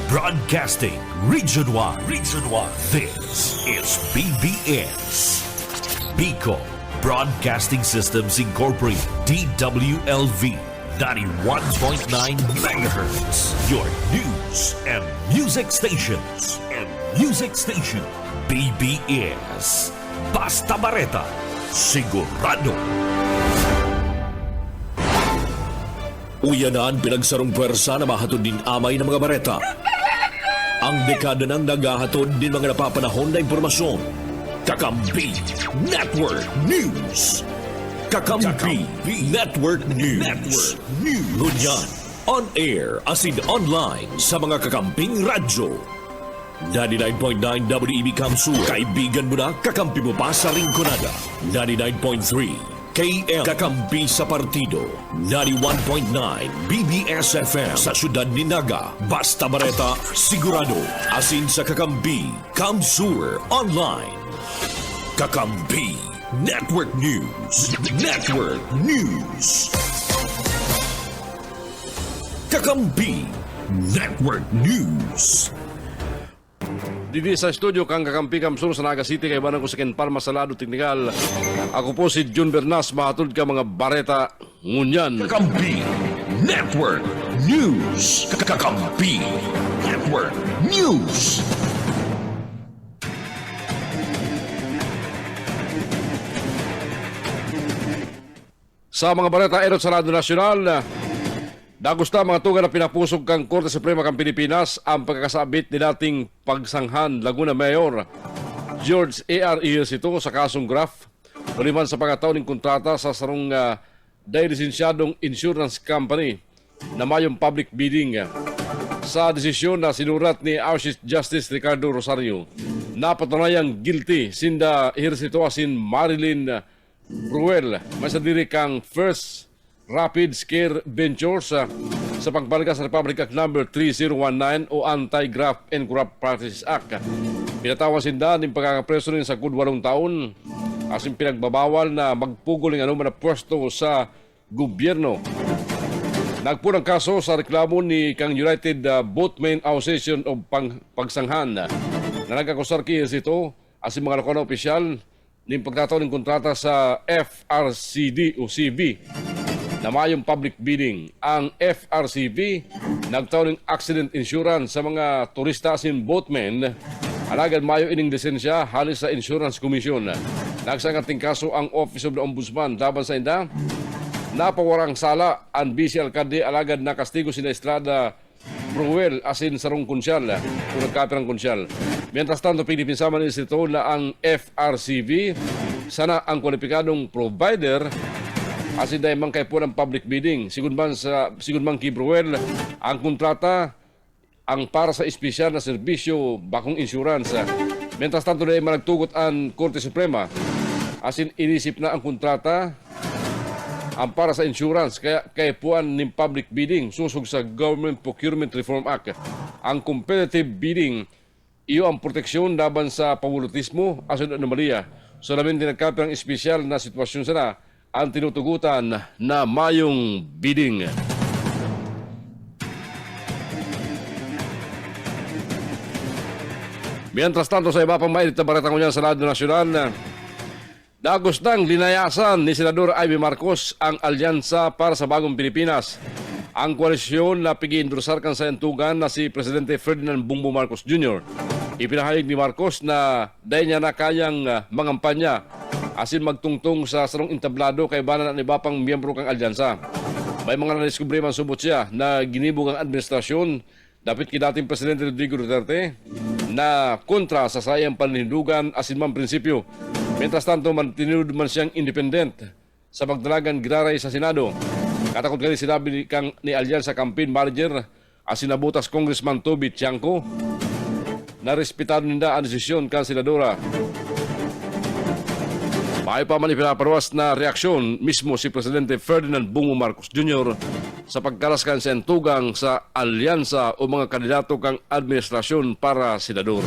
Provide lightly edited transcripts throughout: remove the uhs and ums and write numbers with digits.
Broadcasting Region 1. Region 1. This is BBS. Bicol Broadcasting Systems Incorporated. DWLV 91.9 megahertz. Your news and music stations. BBS. Basta Bareta. Sigurado. Uyanan pinagsarong pwersa na mahatod din amay ng mga bareta. Ang dekada ng naghahatod din mga napapanahon na impormasyon. Kakampi Network News. Kakampi Network News. Ngunyan, on air as in online sa mga kakamping radyo. 99.9 WEB Kamsur. Kaibigan mo na, kakampi mo pa sa Rinconada. 99.3 KM Kakampi sa Partido. 91.9 BBS FM sa Syudad ni Naga. Basta Bareta, sigurado. Asin sa Kakampi, Kamsur Online. Kakampi Network News. Kakampi Network News. Didi sa studio kang Kakampi Kamsur sa Naga City kay banang ko sa Ken Parma Salado Teknikal. Ako po si Jun Bernas, mahatod ka mga bareta ngunyan. Kakampi Network News. Kakampi Network News. Sa mga bareta erot sa Radyo Nasyonal, dagusta mga tuga na pinapusog kang Korte Suprema kang Pilipinas ang pagkakasabit ni dating pagsanghan Laguna Mayor George A.R. Ejercito sa kasong graft uliman sa pagkataon ng kontrata sa sarong lisensyadong insurance company na mayong public bidding. Sa desisyon na sinurat ni Chief Justice Ricardo Rosario, napatunayang guilty sinda Ejercito asin Marilyn Ruel may sa diri kang First Rapid Scare Ventures sa pagbalga sa Republic Act No. 3019 o Anti-Graft and Corrupt Practices Act. Pinatawan sinda ng pagkakapreso rin sa 8 taon asin pinagbabawal na magpugol ng anuman na pwesto sa gobyerno. Nagpunang kaso sa reklamo ni kang United Boatmen Association of Pagsanghan na nagakusar kiyes ito asin mga lokal na opisyal ng pagkataon ng kontrata sa FRCD o CV na mayong public bidding. Ang FRCB nagtaon ng accident insurance sa mga turista asin boatmen. Alagad mayo ining lisensya halis sa Insurance Commission. Nagsangating kaso ang Office of the Ombudsman laban sa inda. Napawarang sala ang BC Alcalde alagad na kastigo sina Estrada Bruel asin sarong konsyal kung nagkapirang konsyal. Mientras tanto, pinipinsama ni ito na ang FRCB sana ang kwalipikadong provider asin dahil man kay po ng public bidding. Sigun man kay Bruel, ang kontrata ang para sa espesyal na serbisyo bakong insurance. Mientras tanto, dahil man nagtugot ang Korte Suprema asin inisip na ang kontrata ang para sa insurance kaya puan ng public bidding susog sa Government Procurement Reform Act. Ang competitive bidding iyo ang proteksyon laban sa pawulutismo asin anomalya. Solamente nagkapirang espesyal na sitwasyon sana ang tinutugutan na mayong bidding. Mientras tanto sa iba pang mainit na bareta ngunyan sa Radyo Nasyonal, nagustang linayasan ni Senador Amy Marcos ang alyansa para sa bagong Pilipinas. Ang koalisyon na pigi-endorser kan sa entugan na si Presidente Ferdinand Bongbong Marcos Jr. Ipinahayag ni Marcos na dahil niya na kayang mangampanya asin magtungtong sa sarong entablado kay banan ang iba pang miyembro kang alyansa. May mga nadiskubre man subot siya na ginibog ang administrasyon dapit kay dating Presidente Rodrigo Duterte na kontra sa sayang paninindugan asin man prinsipyo. Mientras tanto, mantinud man siyang independent sa pagdalagan giraray sa Senado. Katakot kani sinabi kang ni Alyansa Campaign Manager asin nabutas Congressman Toby Tiangco na respetado ninda ang desisyon kan senadora. May pa man ipinaparwas na reaksyon mismo si Presidente Ferdinand Bongbong Marcos Jr. sa pagkalaskan sa entugang sa alyansa o mga kandidato kang administrasyon para senador.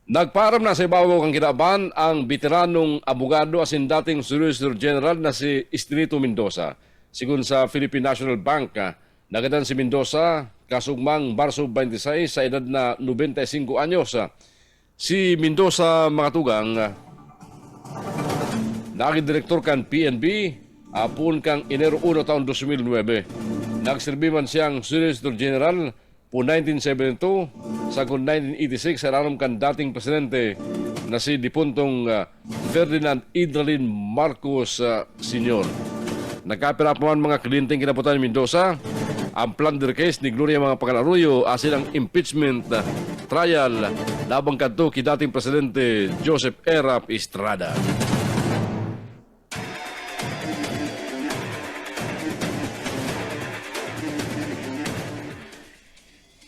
Nagpaaram na sa ibabaw kang kinaban ang veteranong abogado asin dating Solicitor General na si Estrito Mendoza. Sigun sa Philippine National Bank, nagadan si Mendoza kasugmang Marso 26 sa edad na 95 anyos. Si Mendoza, mga tugang, naging direktor kan PNB apun kang Enero 1 taon 2009. Nagsilbi man siyang Solicitor General po 1972 sa 1986 araram kan dating presidente na si dipuntong Ferdinand Idralin Marcos Sr. Nagkapira pa man mga kliyenteng kinaputan ni Mendoza ang plunder case ni Gloria mga Pagalaruyo asin ang impeachment trial labang kadto ki dating presidente Joseph Erap Estrada.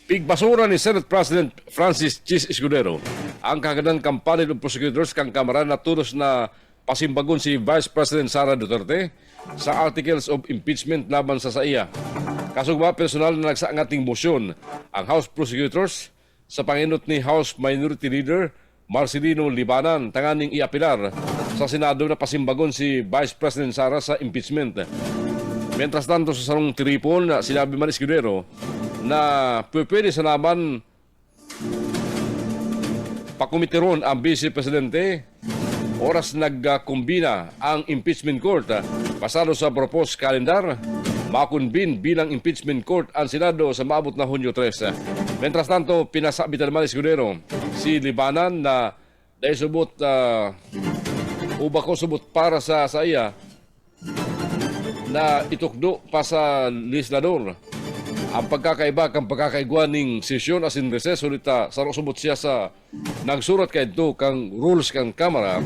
Pigbasura ni Senate President Francis Chis Escudero ang kagadan kampanya ng prosecutors kang Kamara na tulos na pasimbagon si Vice President Sara Duterte sa articles of impeachment laban sa iya. Kasugba personal na nagsaangating motion ang House Prosecutors sa panginot ni House Minority Leader Marcelino Libanan tanganing iapilar sa Senado na pasimbagon si Vice President Sara sa impeachment. Mientras tanto sa sarong tiripon, sinabi man Escudero na pwede sa naman pakumitiron ang Vice Presidente oras nagkumbina ang impeachment court pasado sa proposed calendar makunbin bilang impeachment court ang Senado sa maabot na Hunyo 3. Mientras tanto, pinasabitan naman Escudero si Libanan na dahil subot ubako subot para sa iya na itukdo pa sa legislador ang pagkakaiba kang pagkakaigwa ning sesyon as in recess ulita sarosubot siya sa nagsurat kay ito kang rules kang Kamara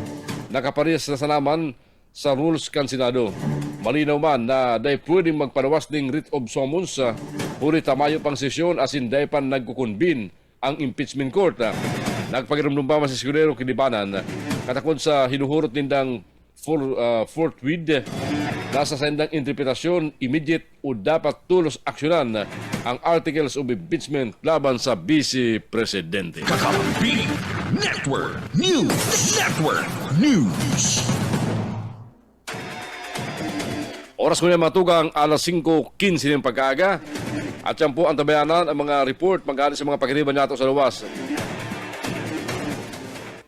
nakaparehas na sa naman sa rules kang Senado. Malinaw man na dahil pwedeng magpanawas ning writ of summons uri tamayo pang sesyon as in dahil pa nagkukunbin ang impeachment court. Nagpagiramdum pa man si Escudero kinibanan katakod sa hinuhurot nindang forthwith nasa sendang interpretasyon immediate o dapat tulos aksyonan ang articles of impeachment laban sa Vice Presidente. Kakampi Network News. Network News. Oras ko niya matugang alas 5:15 ng pagkaaga at yan po ang tabayanan ang mga report magkano sa mga pagkiriban nato sa luwas.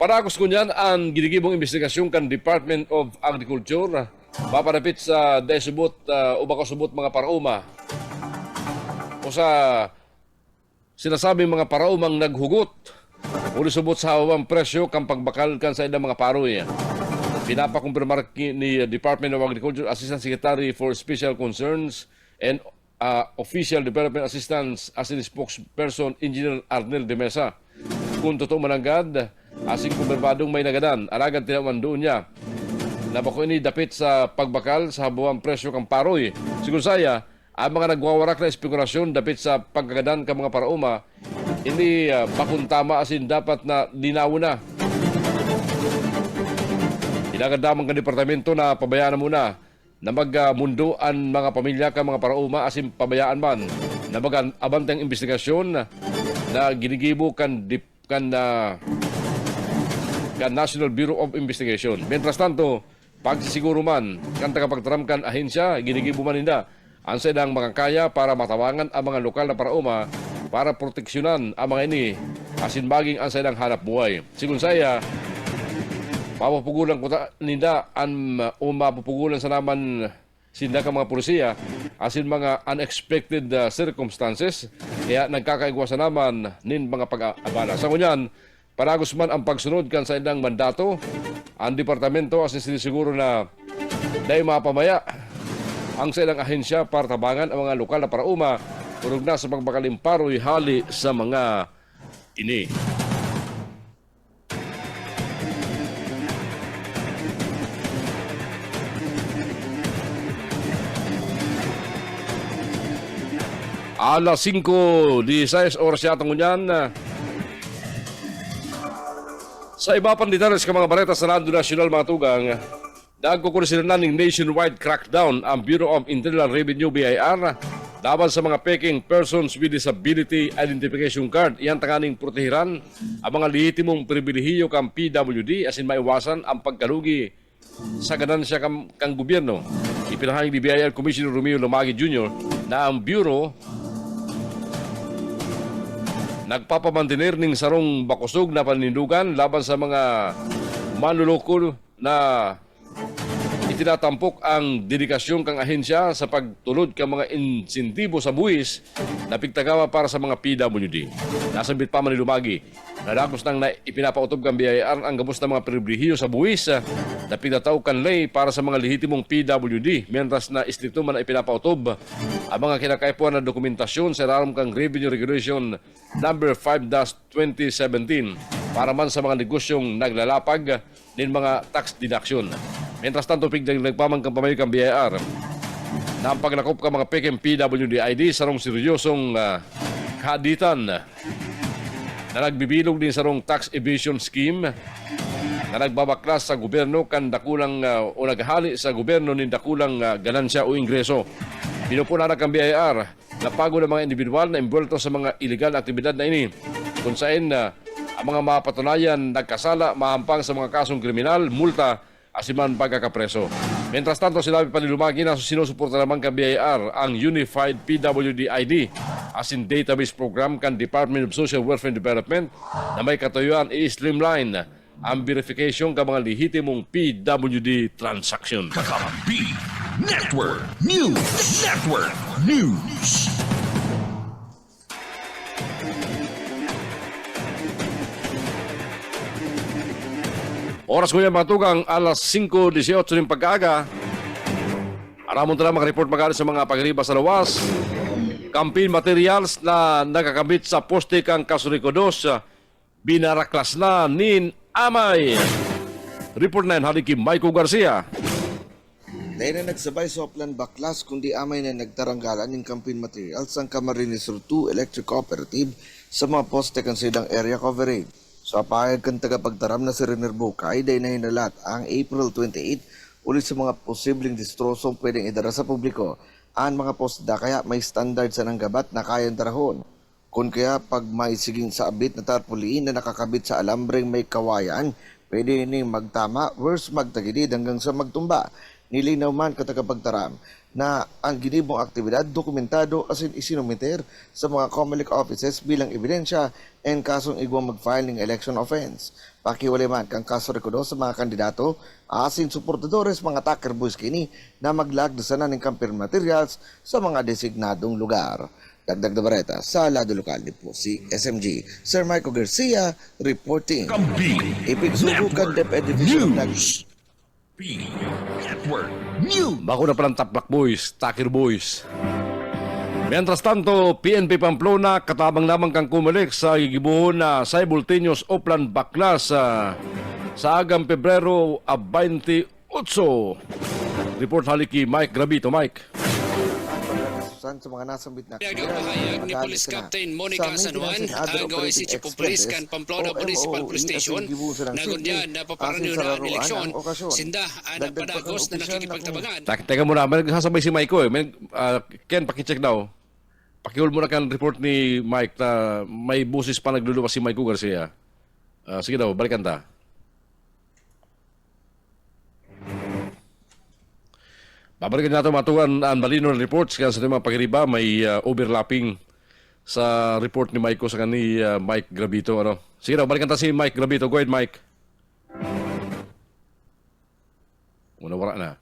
Paragos ko niyan ang ginigibong investigasyon kan Department of Agriculture paparapit sa desubot o baka subot mga parauma o sa sinasabing mga paraumang naghugot o subot sa hawang presyo kang pagbakal kan sa idang mga paroy. Pinapakumpirmar ni Department of Agriculture Assistant Secretary for Special Concerns and Official Development Assistance as in spokesperson Engineer Arnel de Mesa. Kung totoo mananggad, asing kumpirmadong may nagadan, alagad tinaman doon niya na bako ini dapit sa pagbakal sa habuang presyo kang paroy. Siguro saya, ang mga nagwawarak na espekulasyon dapit sa pagkagadan ka mga parauma, hindi bakun tama asin dapat na linaw na. Inagadamang ka departamento na pabayaan muna na magmundo ang mga pamilya ka mga parauma asin pabayaan man na mag-abantang investigasyon na ginigibo kan National Bureau of Investigation. Mientras tanto, pagsisiguro man, kan tagapagtaram kan ahensya, ginigibo man ninda ang sedang mga kaya para matawangan ang mga lokal na parauma para proteksyonan ang mga ini asin maging ang sedang hanap buhay. Sigun saya, mapupugulan ko ninda o mapupugulan sa naman sinda ka mga polisiya asin mga unexpected circumstances kaya nagkakaigwa sa naman nin mga pag-abala. Sa kunyan, paragos man ang pagsunod kan sa indang mandato, ang departamento asin sinisiguro na dahil mapamaya ang sa ilang ahensya para tabangan ang mga lokal na parauma turog na sa pagbakalimparoy hali sa mga ini. Alas 5:16 oras yatang unyan. Sa iba pang detalles ka mga bareta sa Lando National mga tugang, nagkukulisin na ng nationwide crackdown ang Bureau of Internal Revenue BIR laban sa mga peking persons with disability identification card. Iyan tanganing protehiran ang mga lehitimong pribilehiyo kang PWD asin maiwasan ang pagkalugi sa ganansya kang gobyerno. Ipinahayag ni BIR Commissioner Romeo Lumagi Jr. na ang Bureau nagpapamantener ning sarong bakusog na panindugan laban sa mga manluloko na itinatampok ang dedikasyon kang ahensya sa pagtulod kang mga insentibo sa buwis na pigtagawa para sa mga PWD. Nasambit pa man ni Lumagi na dagos nang ipinapautob kang BIR ang gabos na mga pribilehiyo sa buwis na pigtataw kan lay para sa mga lehitimong PWD, mientras na istrikto man na ipinapautob ang mga kinakaipuan na dokumentasyon sa ilalim kang Revenue Regulation number 5-2017 para man sa mga negosyong naglalapag ng mga tax deduction. Mientras tanto, nagpamang kang pamayo kang BIR na ang paglakop ka mga peking PWD ID sarong seryosong kaditan na nagbibilog din sarong tax evasion scheme na nagbabaklas sa gobyerno kan dakulang o naghali sa gobyerno ng dakulang ganansya o ingreso. Pinupuna na kang BIR na pagod ng mga individual na imbulto sa mga illegal na aktibidad na ini kung saan ang mga mapatunayan nagkasala mahampang sa mga kasong kriminal, multa asiman pagkakapreso. Mientras tanto, sinabi pa ni Lumagi na sinusuporta naman ka BIR ang Unified PWD ID as in database program kan Department of Social Welfare and Development na may katayuan i-streamline ang verification ka mga lehitimong PWD transaction. Kakampi Network News. Network News. Oras ko yan matugang alas 5:18 ng pag-aga. Aramon na mag-report magkano sa mga pagriba sa lawas. Campaign materials na nakakabit sa poste kang Kasuriko 2 binaraklas na nin amay. Report na yan haliki Maiko Garcia. Dahil na nagsabay sa Oplan Baklas kundi amay na nagtaranggalan ng campaign materials ang Camarines Sur 2 Electric Cooperative sa mga poste kan sidang area coverage. Sa pahayag kang tagapagtaram na si Rener Bukay, dahil na hinalat ang April 28 ulit sa mga posibleng distrosong pwedeng idara sa publiko. Ang mga posda kaya may standard sa nanggabat na kayang darahon. Kung kaya pag may siging sa abit na tarpaulin na nakakabit sa alambreng may kawayan, pwede ning magtama, worse magtagilid hanggang sa magtumba. Nilinaw man katagapagtaram na ang ginibong aktibidad dokumentado asin isinomiter sa mga COMELEC offices bilang ebidensya and kasong igwang mag-file ng election offense. Pakiwalay man kang kaso rekodo sa mga kandidato asin suportadores mga attacker boys kini na maglagdasan na ng campaign materials sa mga designadong lugar. Dagdag na bareta sa lado lokal ni po si SMG. Sir Michael Garcia reporting. Kakampi Ipigsubukan DepEd Division ng Network News. Bako na palang taplak boys, takir boys. Mientras tanto, PNP Pamplona katabang naman kang kumalik sa gigibuhon na simultaneous Oplan Baklas sa agang Pebrero 28. Report haliki Mike Grabito. Mike. sa mga nasambit na Pahayag ni Police Captain Monica San Juan, ang Gawai City Police kan Pamplona Municipal Police Station, nagundyan na paparanyo na ang eleksyon, sinda anak padagos na nakikipagtabangan. Teka muna, may nagsasabay si Mike ko. Ken, pakicheck daw. Pakihul muna kan report ni Mike na may busis pa nagluluwas si Mike Garcia. Sige daw, balikan ta. Babalikan natin matukan ang malino ng reports kaya sa mga pagriba may overlapping sa report ni Mike sa kani Mike Grabito. Ano? Sige daw, balikan ta si Mike Grabito. Go ahead, Mike. Wala na.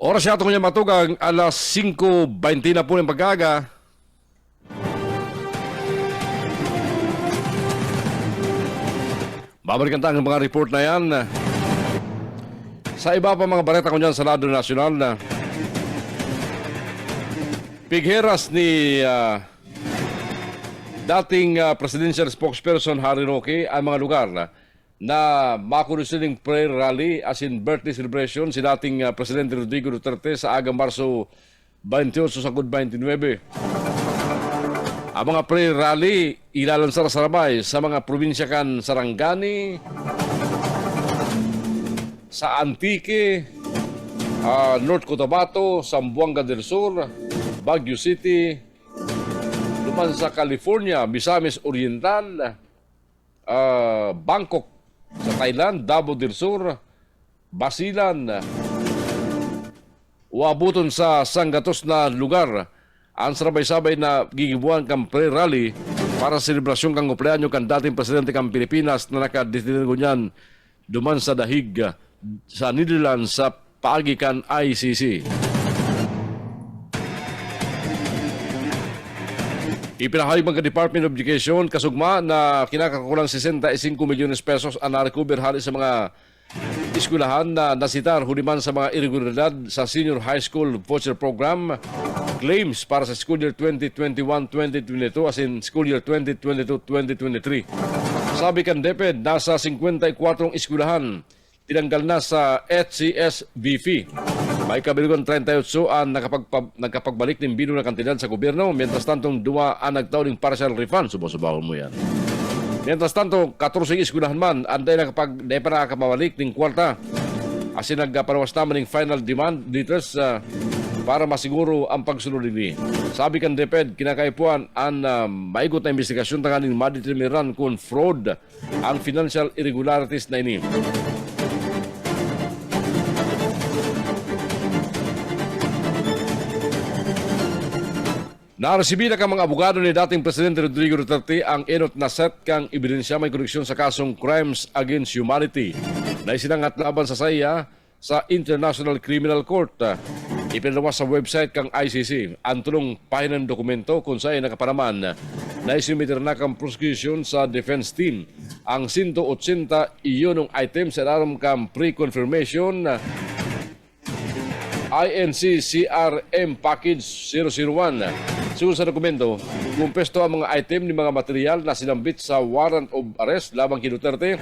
Oras yato kanya matugang alas 5:20 na po ng pagkaga. Babalikan tayo ng mga report na yan. Sa iba pa mga balita ko dyan sa lado nasyonal na pigheras ni dating presidential spokesperson Harry Roque ang mga lugar na makunusiling prayer rally as in birthday celebration si dating Presidente Rodrigo Duterte sa agang Marso 28 sa 29. Ang mga pre-rally ilalansar sa Rabay sa mga probinsya kan Sarangani, sa Antique, North Cotabato, Zamboanga del Sur, Baguio City, luman sa California, Misamis Oriental, Bangkok sa Thailand, Davao del Sur, Basilan, uabuton sa sanggatos na lugar ang sabay-sabay na gigibuan kang pre-rally para sa selebrasyon kang kumpleanyo kan dating presidente kang Pilipinas na nakadestinasyon niyan duman sa dahig sa Netherlands sa paagi kan ICC. Ipinahayag ng Department of Education kasugma na kinakakulang 65 milyones pesos ang na-recover hali sa mga eskwelahan na nasitar huliman sa mga irregularidad sa Senior High School Voucher Program claims para sa school year 2021-2022 as in school year 2022-2023. Sabi kan DepEd, nasa 54 eskwelahan tinanggal na sa HCSBF. May kabilugan 38 ang nagkapagbalik ng bino na kantidad sa gobyerno, mientras tantong 2 ang nagtaon ng partial refund. Subasubahon mo yan. Mientras tanto, 14 eskwelahan man, anday na nakakapabalik ng kwarta. Asin nagparawas naman ng final demand letters para masiguro ang pagsunod nini. Sabi kan DepEd, kinakaipuan ang maigot na investigasyon tanganing madeterminan kung fraud ang financial irregularities na ini. Naresibir na kang mga abogado ni dating Presidente Rodrigo Duterte ang enot na set kang ebidensya may koneksyon sa kasong Crimes Against Humanity na isinangat laban sa saya sa International Criminal Court. Ipinalawas sa website kang ICC ang tulong pahinang dokumento kung saan nakaparaman na isumiter na kang prosecution sa defense team ang 180 iyonong item sa alarm kang pre-confirmation INC-CRM Package 001. Susunod sa dokumento, kumpesto ang mga item ni mga material na sinambit sa warrant of arrest labang kay Duterte.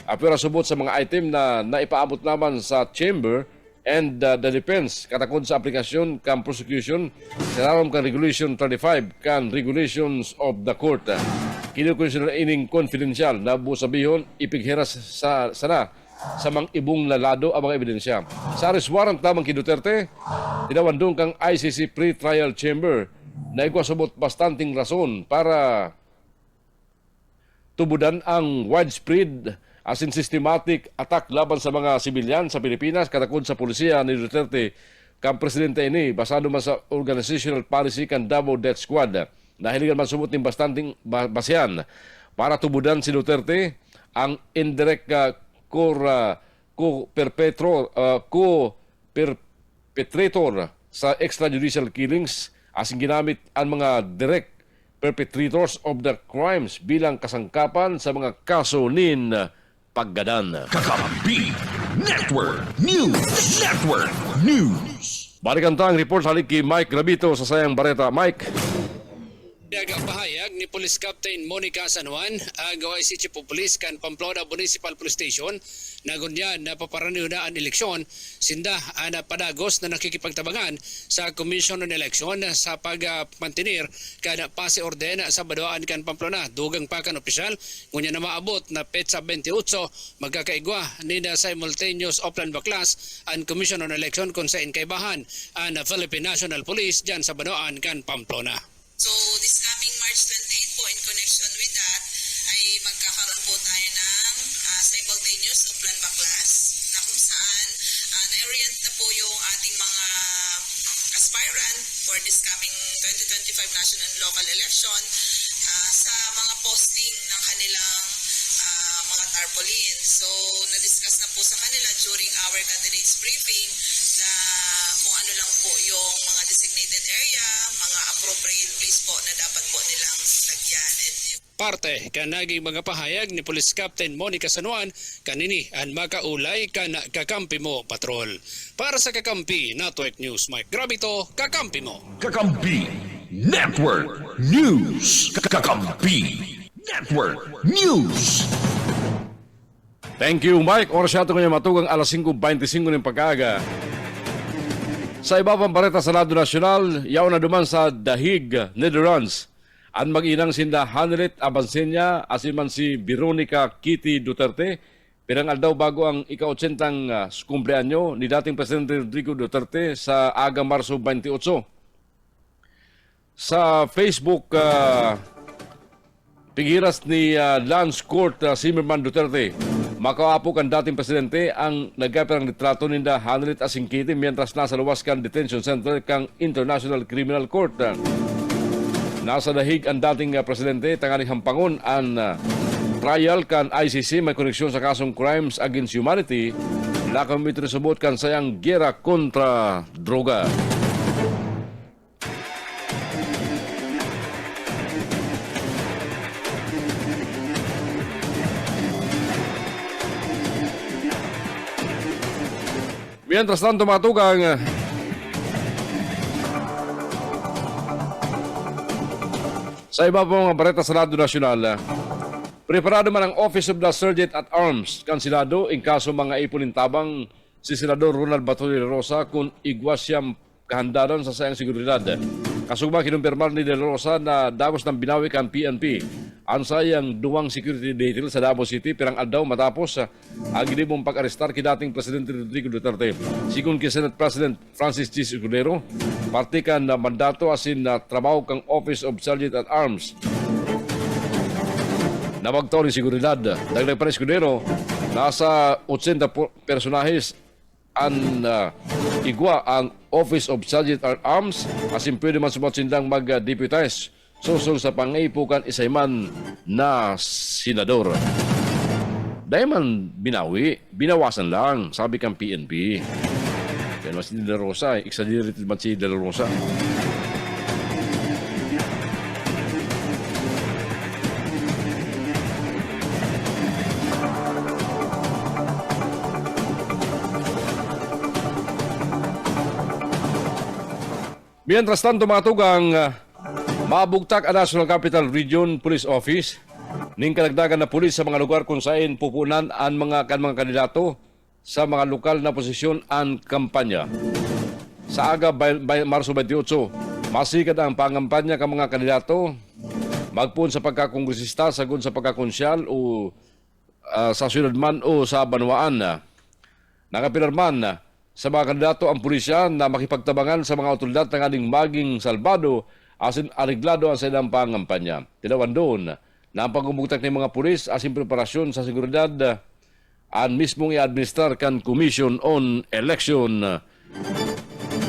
Apira subot sa mga item na naipaabot naman sa chamber and the defense katakod sa aplikasyon kan prosecution sa alarm kan Regulation 35 kan Regulations of the Court. Kinukonsider ining confidential na busabihon ipigheras sa sa mga ibong lalado ang mga ebidensya. Sa arrest warrant lamang kay Duterte, tinawandong kang ICC pre-trial chamber na igwasabot bastanting rason para tubudan ang widespread as in systematic attack laban sa mga sibilyan sa Pilipinas katakod sa pulisya ni Duterte kang presidente ini basado man sa organizational policy kan Davao Death Squad na hiligan man sumot ng bastanting basyan para tubudan si Duterte ang indirect co-perpetrator sa extrajudicial killings asing ginamit ang mga direct perpetrators of the crimes bilang kasangkapan sa mga kaso nin paggadan. Kakampi Network News Network News. Balikan tang report halik kay Mike Grabito sa Sayang Bareta. Mike. Pahayag ni Police Captain Monica San Juan, ang OIC Chief of Police kan Pamplona Municipal Police Station, nagunyan na paparaniw na ang eleksyon, sinda na padagos na nakikipagtabangan sa Commission on Election sa pagmantinir kan pase orden sa badoan kan Pamplona. Dugang pa kan opisyal, ngunya na maabot na petsa 28, magkakaigwa ni na simultaneous offline baklas ang Commission on Election kung sa inkaibahan ang Philippine National Police dyan sa badoan kan Pamplona. So this coming March 28 po, in connection with that, ay magkakaroon po tayo ng simultaneous offline baklas na kung saan na-orient na po yung ating mga aspirant for this coming 2025 national and local election sa mga posting ng kanilang mga tarpaulin. So na-discuss na po sa kanila during our candidates briefing na kung ano lang po yung mga designated area, mga appropriate place po na dapat po nilang lagyan. Parte kan naging mga pahayag ni Police Captain Monica San Juan kanini ang makaulay kan Kakampi Mo Patrol. Para sa Kakampi Network News, Mike Grabito, Kakampi Mo. Kakampi Network News. Kakampi Network News. Thank you, Mike. Oras yato ngayon matugang alas 5:25 ng pag-aga. Sa iba pang bareta sa lado nasyonal, yaw na duman sa Dahig, Netherlands. Ang mag-inang sinda Hanelet Abansenya asiman si Veronica Kitty Duterte pirangal daw bago ang ika-80 kumpleanyo ni dating Presidente Rodrigo Duterte sa aga Marso 28. Sa Facebook, pigiras ni Lance Court Zimmerman Duterte. Makaapok ang dating presidente ang nagkapirang litrato ni Hanelet Asingkiti mientras nasa luwas kan detention center kang International Criminal Court. Nasa dahig ang dating presidente tanganing hampangon ang trial kan ICC may koneksyon sa kasong crimes against humanity na kami subot kan sayang gera kontra droga. Mientras tanto matugang sa iba pong mga bareta sa Senado Nasyonal, preparado man ang Office of the Sergeant at Arms kan Senado in kaso mga ipulintabang si Senador Ronald Bato de la Rosa kung igwas siyang kahandaran sa sayang seguridad. Kasugba kinumpirmar ni de la Rosa na dagos ng binawi kan PNP ang sayang duwang security detail sa Davao City pirang aldaw matapos ang ginibong pag-arestar ki dating Presidente Rodrigo Duterte. Sigun ki Senate President Francis G. Escudero, parte kan na mandato asin na trabaho kang Office of Sergeant at Arms. Nabagtaw ni seguridad. Dagdag pa ni Escudero, nasa 80 personahes ang igwa ang Office of Sergeant at Arms asin pwede man sumatsindang mag-deputize susong sa pangaipukan isayman na senador. Dahil man binawi, binawasan lang, sabi kang PNP. Kaya mas si De La Rosa, exaggerated man si De La Rosa. Mientras tanto matugang mabugtak ang National Capital Region Police Office ning kalagdagan na pulis sa mga lugar kung saan pupunan ang mga kandidato sa mga lokal na posisyon ang kampanya. Sa aga Marso 28, masikad ang pangampanya ng mga kandidato magpun sa pagkakongresista sagun sa pagkakonsyal o sa syudad man o sa banwaan. Nakapirarman sa mga kandidato ang pulisya na makipagtabangan sa mga otoridad ng aning maging salbado asin ariglado ang silang pangampanya. Tinawan doon na ang pagumugtak ng mga pulis asin preparasyon sa seguridad ang mismong i-administrar kan Commission on Election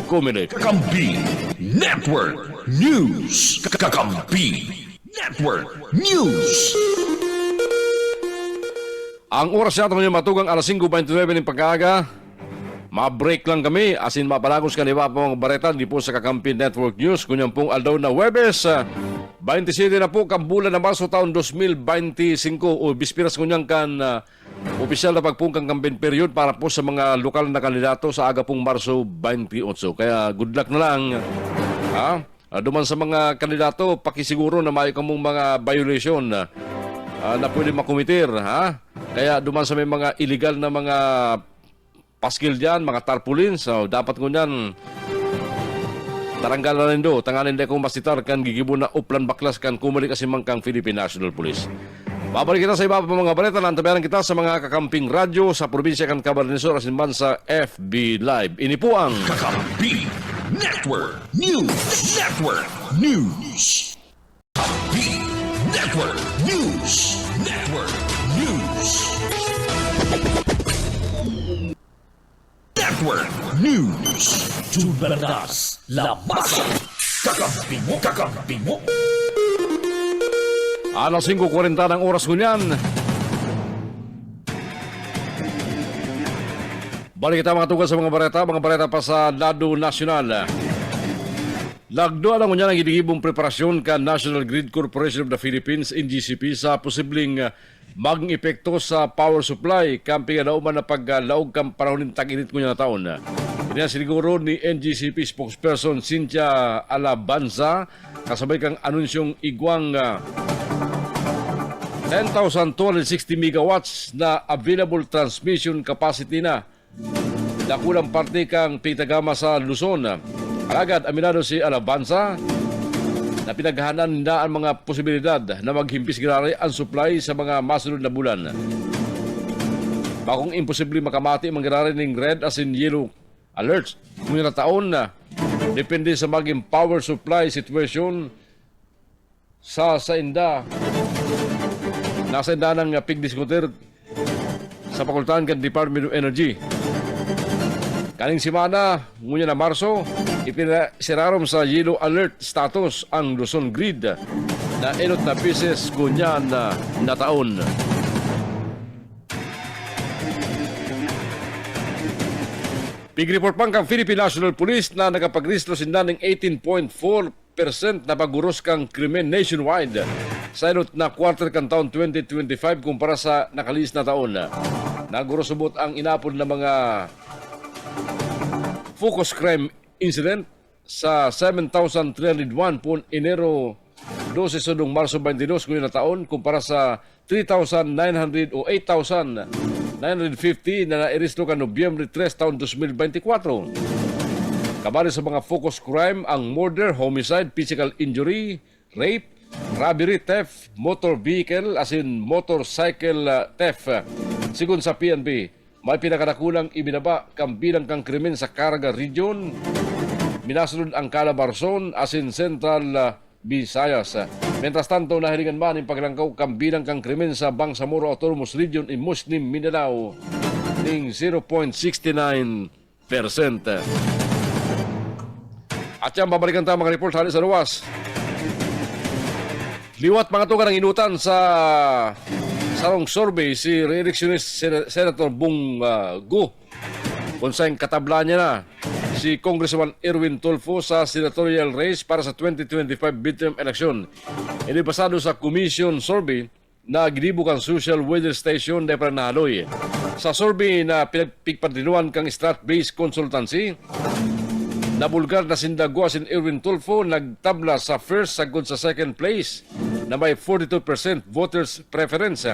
Comelec. Kakampi Network News. Kakampi Network News. Ang oras natin ngayon matugang alas 5:29 ng pagkaga. Ma-break lang kami, asin mapalagos kaniba po mga bareta di po sa Kakampi Network News. Kunyang pong aldaw na Webes, 27 na po kambulan na Marso taon 2025 o bispiras kunyang kan opisyal na pagpungkang campaign period para po sa mga lokal na kandidato sa aga pong Marso 28. Kaya good luck na lang. Duman sa mga kandidato, pakisiguro na may kamong mga violation na pwede makumitir. Kaya duman sa may mga illegal na mga paskil dyan, mga tarpaulin, so dapat ko nyan taranggalan rin do, tanganin din kong masitar kan gigibo na uplan baklas kan kumuli kasi mangkang Philippine National Police. Babalik kita sa iba pa mga balita na antabayaran kita sa mga kakamping radyo sa probinsya kan Camarines Sur asin man sa FB Live. Ini po ang Kakampi Network News. Network News. Kakampi Network News. Network News. Network News. Tubernas Labasa. Kakampi mo, kakampi mo. alas 5:40 ng oras kunyan. Balik kita mga tugas sa mga bareta pa sa Lado Nasyonal. Lagdo alam mo niya ng idigibong preparasyon ka National Grid Corporation of the Philippines, NGCP, sa posibleng maging epekto sa power supply kampi nga nauman na paglaog kang panahon ng tag-init ko niya na taon. Pinasiniguro ni NGCP spokesperson Cynthia Alabanza kasabay kang anunsyong igwang 10,260 megawatts na available transmission capacity na dakulang parte kang pitagama sa Luzon. Agad aminado si Alabanza na pinaghahanan nila ang mga posibilidad na maghimpis grabe ang supply sa mga masunod na bulan. Bakong imposible makamati ang mangyari ng red as in yellow alerts ngayong taon na depende sa maging power supply situation sa inda. Nasa inda ng pigdiskutir sa Pakultaan kan Department of Energy. Kaning simana, ngunya na Marso, ipinasirarom sa yellow alert status ang Luzon Grid na enot na pieces kunya na taon. Pig-report pang kang Philippine National Police na nakapag-rehistro sinda ng 18.4% na paguros kang krimen nationwide sa enot na quarter kan taon 2025 kumpara sa nakalis na taon. Nagurosubot ang inapod na mga focus crime incident sa 7,301 Enero 12 sunong Marso 22 ngayon na taon kumpara sa 3,900 o 8,950 na nairistro ka Nobyembre 3 taon 2024. Kabali sa mga focus crime ang murder, homicide, physical injury, rape, robbery, theft, motor vehicle as in motorcycle theft. Sigun sa PNP, may pinakadakulang ibinaba kang bilang kang krimen sa Caraga Region. Minasunod ang Calabarzon as in Central Visayas. Mientras tanto, nahilingan man ang paglangkaw kang bilang kang krimen sa Bangsamoro Autonomous Region in Muslim Mindanao ng 0.69%. At yan, babalikan tayo mga report hali sa luwas. Liwat mga tugan ang inutan sa sarong survey si re-electionist Senator Bong Gu kung saan katabla niya na si Congressman Erwin Tulfo sa senatorial race para sa 2025 midterm election. Ini basado sa commission survey na ginibukan social weather station na Pranaloy. Sa survey na pinagpigpadinuan kang strat-based consultancy, nabulgar na sindagwa si Erwin Tulfo nagtabla sa first sagod sa second place na may 42% voters preference.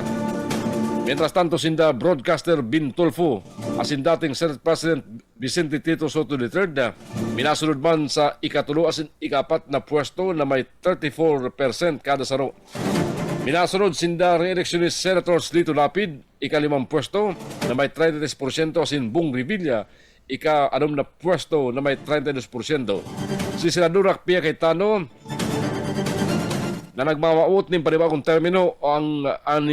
Mientras tanto, sinda broadcaster Bin Tulfo as in dating Senate President Vicente Tito Soto III minasunod man sa ikatulo as in ikapat na pwesto na may 34% kada saro. Minasunod sinda re-electionist Senators Lito Lapid ikalimang pwesto na may 33% as in Bong Revilla ika-anom na pwesto na may 32%. Si Senador Pia Cayetano na nagmamaot ng panibagong termino ang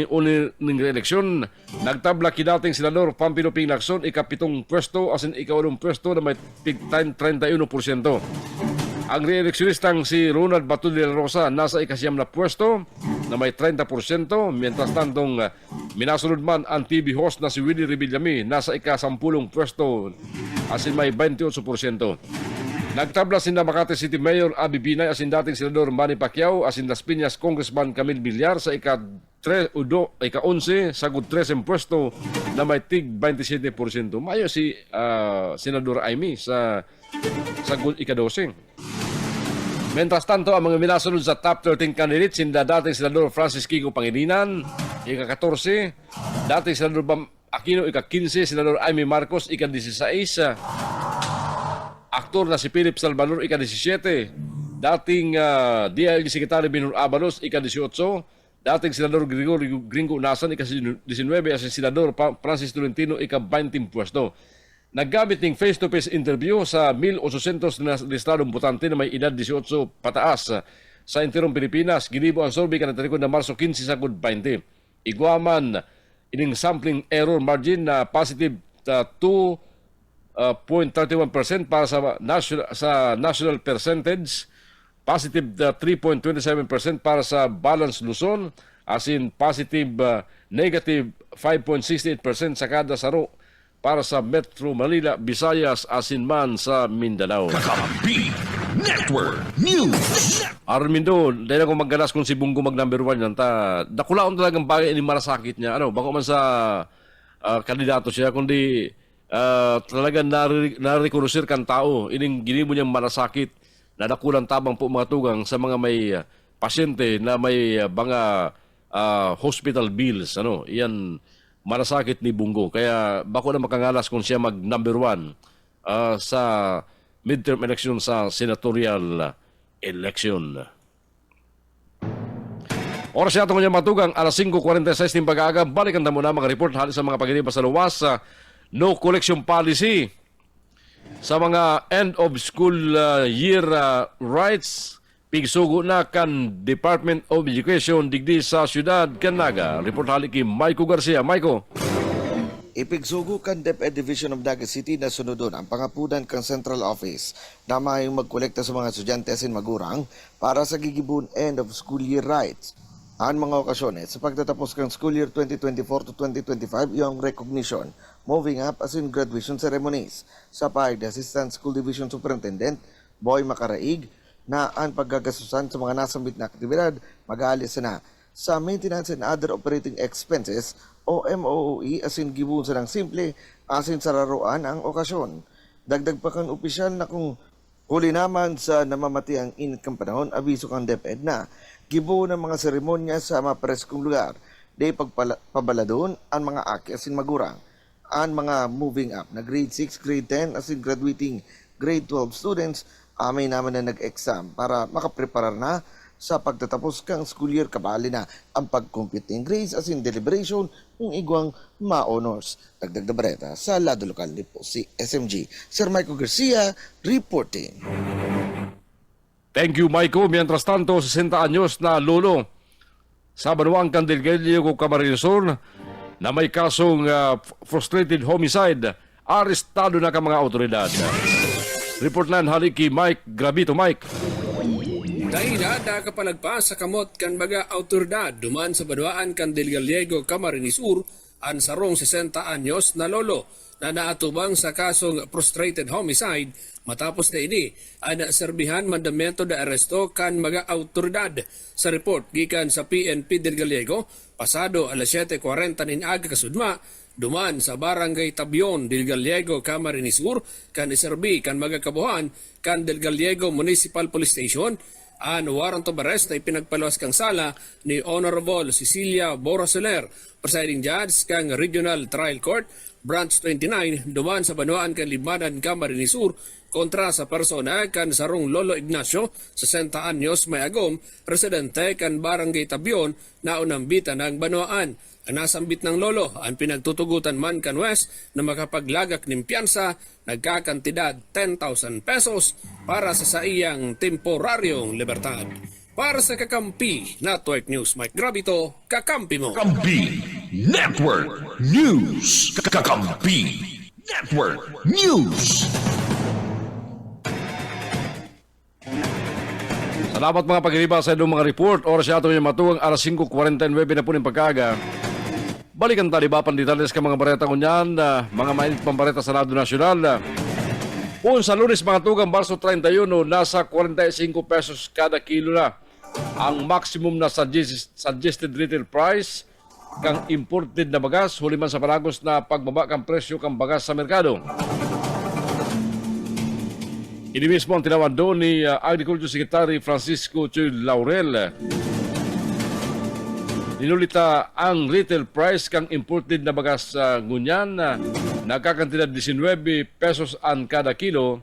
uning eleksyon. Nagtabla kidating senador Pampino Ping Lacson ikapitong pwesto as in ikaunong pwesto na may 31%. Ang re-electionistang si Ronald Batul de la Rosa nasa ikasyam na pwesto na may 30%. Mientras tantong minasunod man ang TV host na si Willie Revillame nasa ikasampulong pwesto as in may 28%. Nagtabla sinda Makati City Mayor Abby Binay as in dating Senador Manny Pacquiao as in Las Piñas Congressman Camille Villar sa ika-11 sagud 13 pwesto na may tig 27%. Mayo si Senador Amy sa sagud ika-12. Mientras tanto, ang mga minasunod sa top 13 candidates sinda dating Senador Francis Kiko Pangilinan ika-14, dating Senador Bam Aquino ika-15, Senador Amy Marcos ika-16, aktor na si Philip Salvador ika-17, dating DILG Secretary Binur Abalos ika-18, dating Senador Gregorio Gringo Unasan ika-19 at si Senador Francis Tolentino ika-20 pwesto. Naggamit ng face-to-face interview sa 1,800 na listadong botante na may edad 18 pataas sa Intirong Pilipinas. Ginibo ang survey kanatarikod na Marso 15 sagod 20. Iguaman ining sampling error margin na positive 2.31% para sa national percentage, positive 3.27% para sa balance Luzon, as in positive negative 5.68% sa kada saro para sa Metro Manila, Visayas, asinman sa Mindanao. Kakampi Network News. Armindo, dahil ako maggalas kung si Bungo mag number 1 yan, nakulaon talagang bagay ini marasakit niya. Bako man sa kandidato siya, kundi talagang nare-reconnoisseur kan tao, ining ginimo niyang marasakit na nakulang tabang po mga tugang sa mga may pasyente na may mga hospital bills. Iyan marasakit ni Bungo. Kaya bako na makangalas kung siya mag number 1 sa midterm election sa senatorial election. Oras siya itong kanyang matugang, alas 5:46 ng pag-aaga. Balikan na muna mga report halos sa mga paginiba sa luwas. No collection policy sa mga end of school year rights. Pigsugo na kan Department of Education digdi sa siyudad Canaga. Report hali kay Maiko Garcia. Maiko. Ipigsugo kan DepEd Division of Naga City na sunodon ang pangapunan kang Central Office na mayong magkolekta sa mga estudyante asin magurang para sa gigibun end of school year rights. Ang mga okasyones sa pagtatapos kang school year 2024 to 2025 yung recognition, moving up as in graduation ceremonies. Sa pahig ni Assistant School Division Superintendent Boy Macaraig na ang paggagasusan sa mga nasambit na aktibidad mag-aalis na sa maintenance and other operating expenses o MOOE as in gibun sa ng simple asin sa laruan ang okasyon. Dagdag pa kang opisyal na kung huli naman sa namamati ang init kang panahon, abiso kang DepEd na gibo ng mga seremonya sa mga preskong lugar. Di pagpabaladon ang mga aki asin magurang. Ang mga moving up na grade 6, grade 10 asin graduating grade 12 students amay naman na nag-exam para makapreparar na sa pagtatapos kang school year kabali na ang pag-compute ng grades asin deliberation ng igwang ma-honors. Dagdag na bareta sa lado lokal ni po si SMG. Sir Michael Garcia reporting. Thank you, Maiko. Mientras tanto, 60 anyos na lolo sa Banuang Candilgelio, Camarines Sur na may kasong frustrated homicide, arestado na ka mga autoridad. Report lang hali kay Mike Gravito. Mike. Dahilan na kapalagpas sa kamot kan baga autoridad duman sa Banuaan Candilgelio, Camarines Sur ang sarong 60 anyos na lolo na naatubang sa kasong frustrated homicide matapos na ini ang serbihan mandamento de aresto kan mga autoridad. Sa report gikan sa PNP del Gallego, pasado alas 7:40 nin aga kasudma, duman sa barangay Tabion del Gallego, Camarines Sur, kan iserbi kan mga kabuhan kan del Gallego Municipal Police Station ang warrant of arrest na ipinagpaluwas kang sala ni Honorable Cecilia Borosoler, presiding judge kang Regional Trial Court, Branch 29, duman sa Banuaan kan Limanan, Camarines Sur, kontra sa persona kan sarong Lolo Ignacio, 60 anyos may agom, residente kan Barangay Tabion na unambitan ng Banuaan. Ang nasambit ng lolo ang pinagtutugutan man kan West na makapaglagak ng piyansa nagkakantidad 10,000 pesos para sa iyang temporaryong libertad. Para sa Kakampi Network News, Mike Gravito, Kakampi mo! Kakampi Network News. Kakampi Network News. Salamat mga pagkiriba sa inyong mga report. Oras siya ito yung matuwang alas 5:49 na po ng pagkaga. Balikan tali ba panditales ka mga bareta kunyan, mga mainit pambareta sa Senado Nasyonal. Kung sa Lunes mga tugang Marso 31, nasa 45 pesos kada kilo na ang maximum na suggested retail price kang imported na bagas, huli man sa palagos na pagbaba kang presyo kang bagas sa merkado. Ini mismo ang tinawan doon ni Agriculture Secretary Francisco Chuy Laurel. Ninulita ang retail price kang imported na bagas sa ngunyan na nagkakantidad 19 pesos ang kada kilo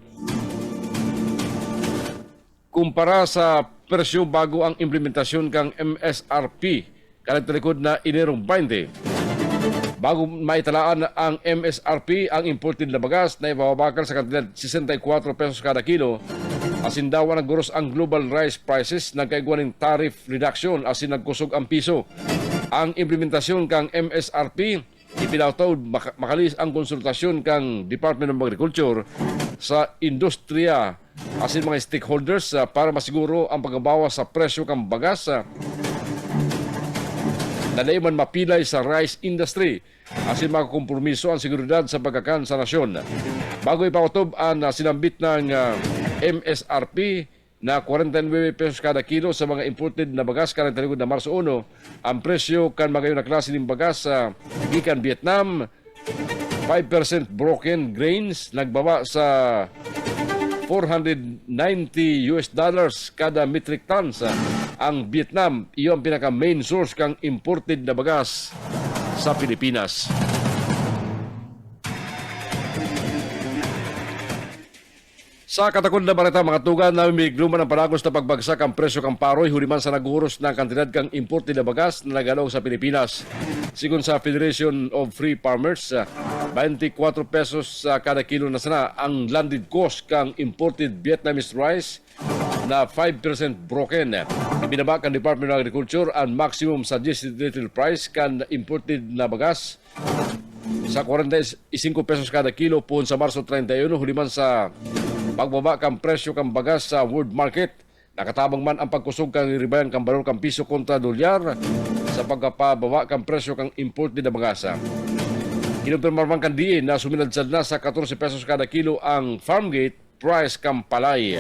kumpara sa presyo bago ang implementasyon kang MSRP kalagtalikod na Inerong 20. Bago maitalaan ang MSRP, ang imported na bagas na ibababakal sa kantidad 64 pesos kada kilo. Asin daw nagguros ang global rice prices, nagkaigwa ng tariff reduction asin nagkusog ang piso. Ang implementasyon kang MSRP, ipinataw makalis ang konsultasyon kang Department of Agriculture sa industriya asin mga stakeholders para masiguro ang pagbabawas sa presyo kang bagas na man mapilay sa rice industry asin makakompromiso ang seguridad sa pagkakan sa nasyon. Bago ipakutob ang sinambit ng MSRP na 49 pesos kada kilo sa mga imported na bagas karang talikod na Marso 1, ang presyo kan magayon na klase ng bagas sa gikan Vietnam, 5% broken grains nagbaba sa $490 kada metric ton sa ang Vietnam. Iyo ang pinaka main source kang imported na bagas sa Pilipinas. Sa katakod na balita, mga tugan na migluman ng panagos na pagbagsak ang presyo kang paroy huliman sa naguhuros ng kantidad kang imported na bagas na nagalong sa Pilipinas. Sigun sa Federation of Free Farmers, 24 pesos sa kada kilo na sana ang landed cost kang imported Vietnamese rice na 5% broken. Ibinaba kan Department of Agriculture ang maximum suggested retail price kan imported na bagas sa 45 pesos kada kilo po sa Marso 31 huliman sa pagbaba kang presyo kang bagas sa world market. Nakatabang man ang pagkusog kang ribayan kang balor kang piso kontra dolyar sa pagkapababa kang presyo kang imported na bagas. Kinumpirmar man kan diin na suminadsad na sa 14 pesos kada kilo ang farm gate price kang palay.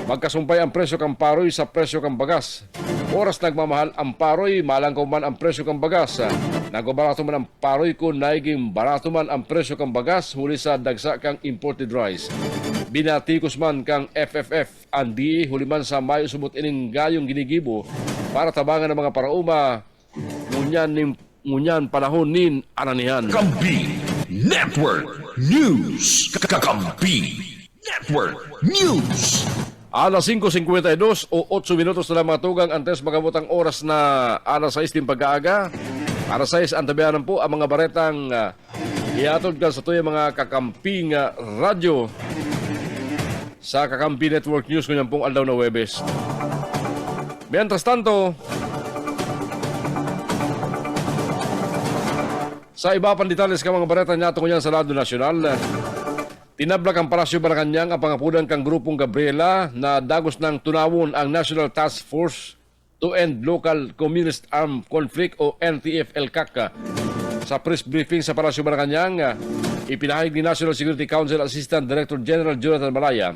Magkasumpay ang presyo kang paroy sa presyo kang bagas. Oras nagmamahal ang paroy, malangkaw man ang presyo kang bagas. Nagbabarato man ang paroy ko, naiging barato man ang presyo kang bagas huli sa dagsa kang imported rice. Binatikos man kang FFF ang DE huli man sa Mayo subot ining gayong ginigibo para tabangan ng mga parauma ngunyan panahon nin ananihan. Kakampi Network News. Kakampi Network News. Alas 5:52 o 8 minutos na lang mga tugang antes magabot ang oras na alas 6 din pag-aaga. Alas 6 ang tabianan po ang mga baretang iatod ka sa tuyang mga kakamping radyo sa Kakampi Network News kunyan pong aldaw na Webes. Mientras tanto, sa iba pang detalles ka mga bareta niya tungo sa lado nasyonal, tinablak ang Palasyo Malacanang ang pangapunan kang grupong Gabriela na dagos ng tunawon ang National Task Force to End Local Communist Armed Conflict o NTF-ELCAC. Sa press briefing sa Palasyo Malacanang, ipinahayag ni National Security Council Assistant Director General Jonathan Malaya,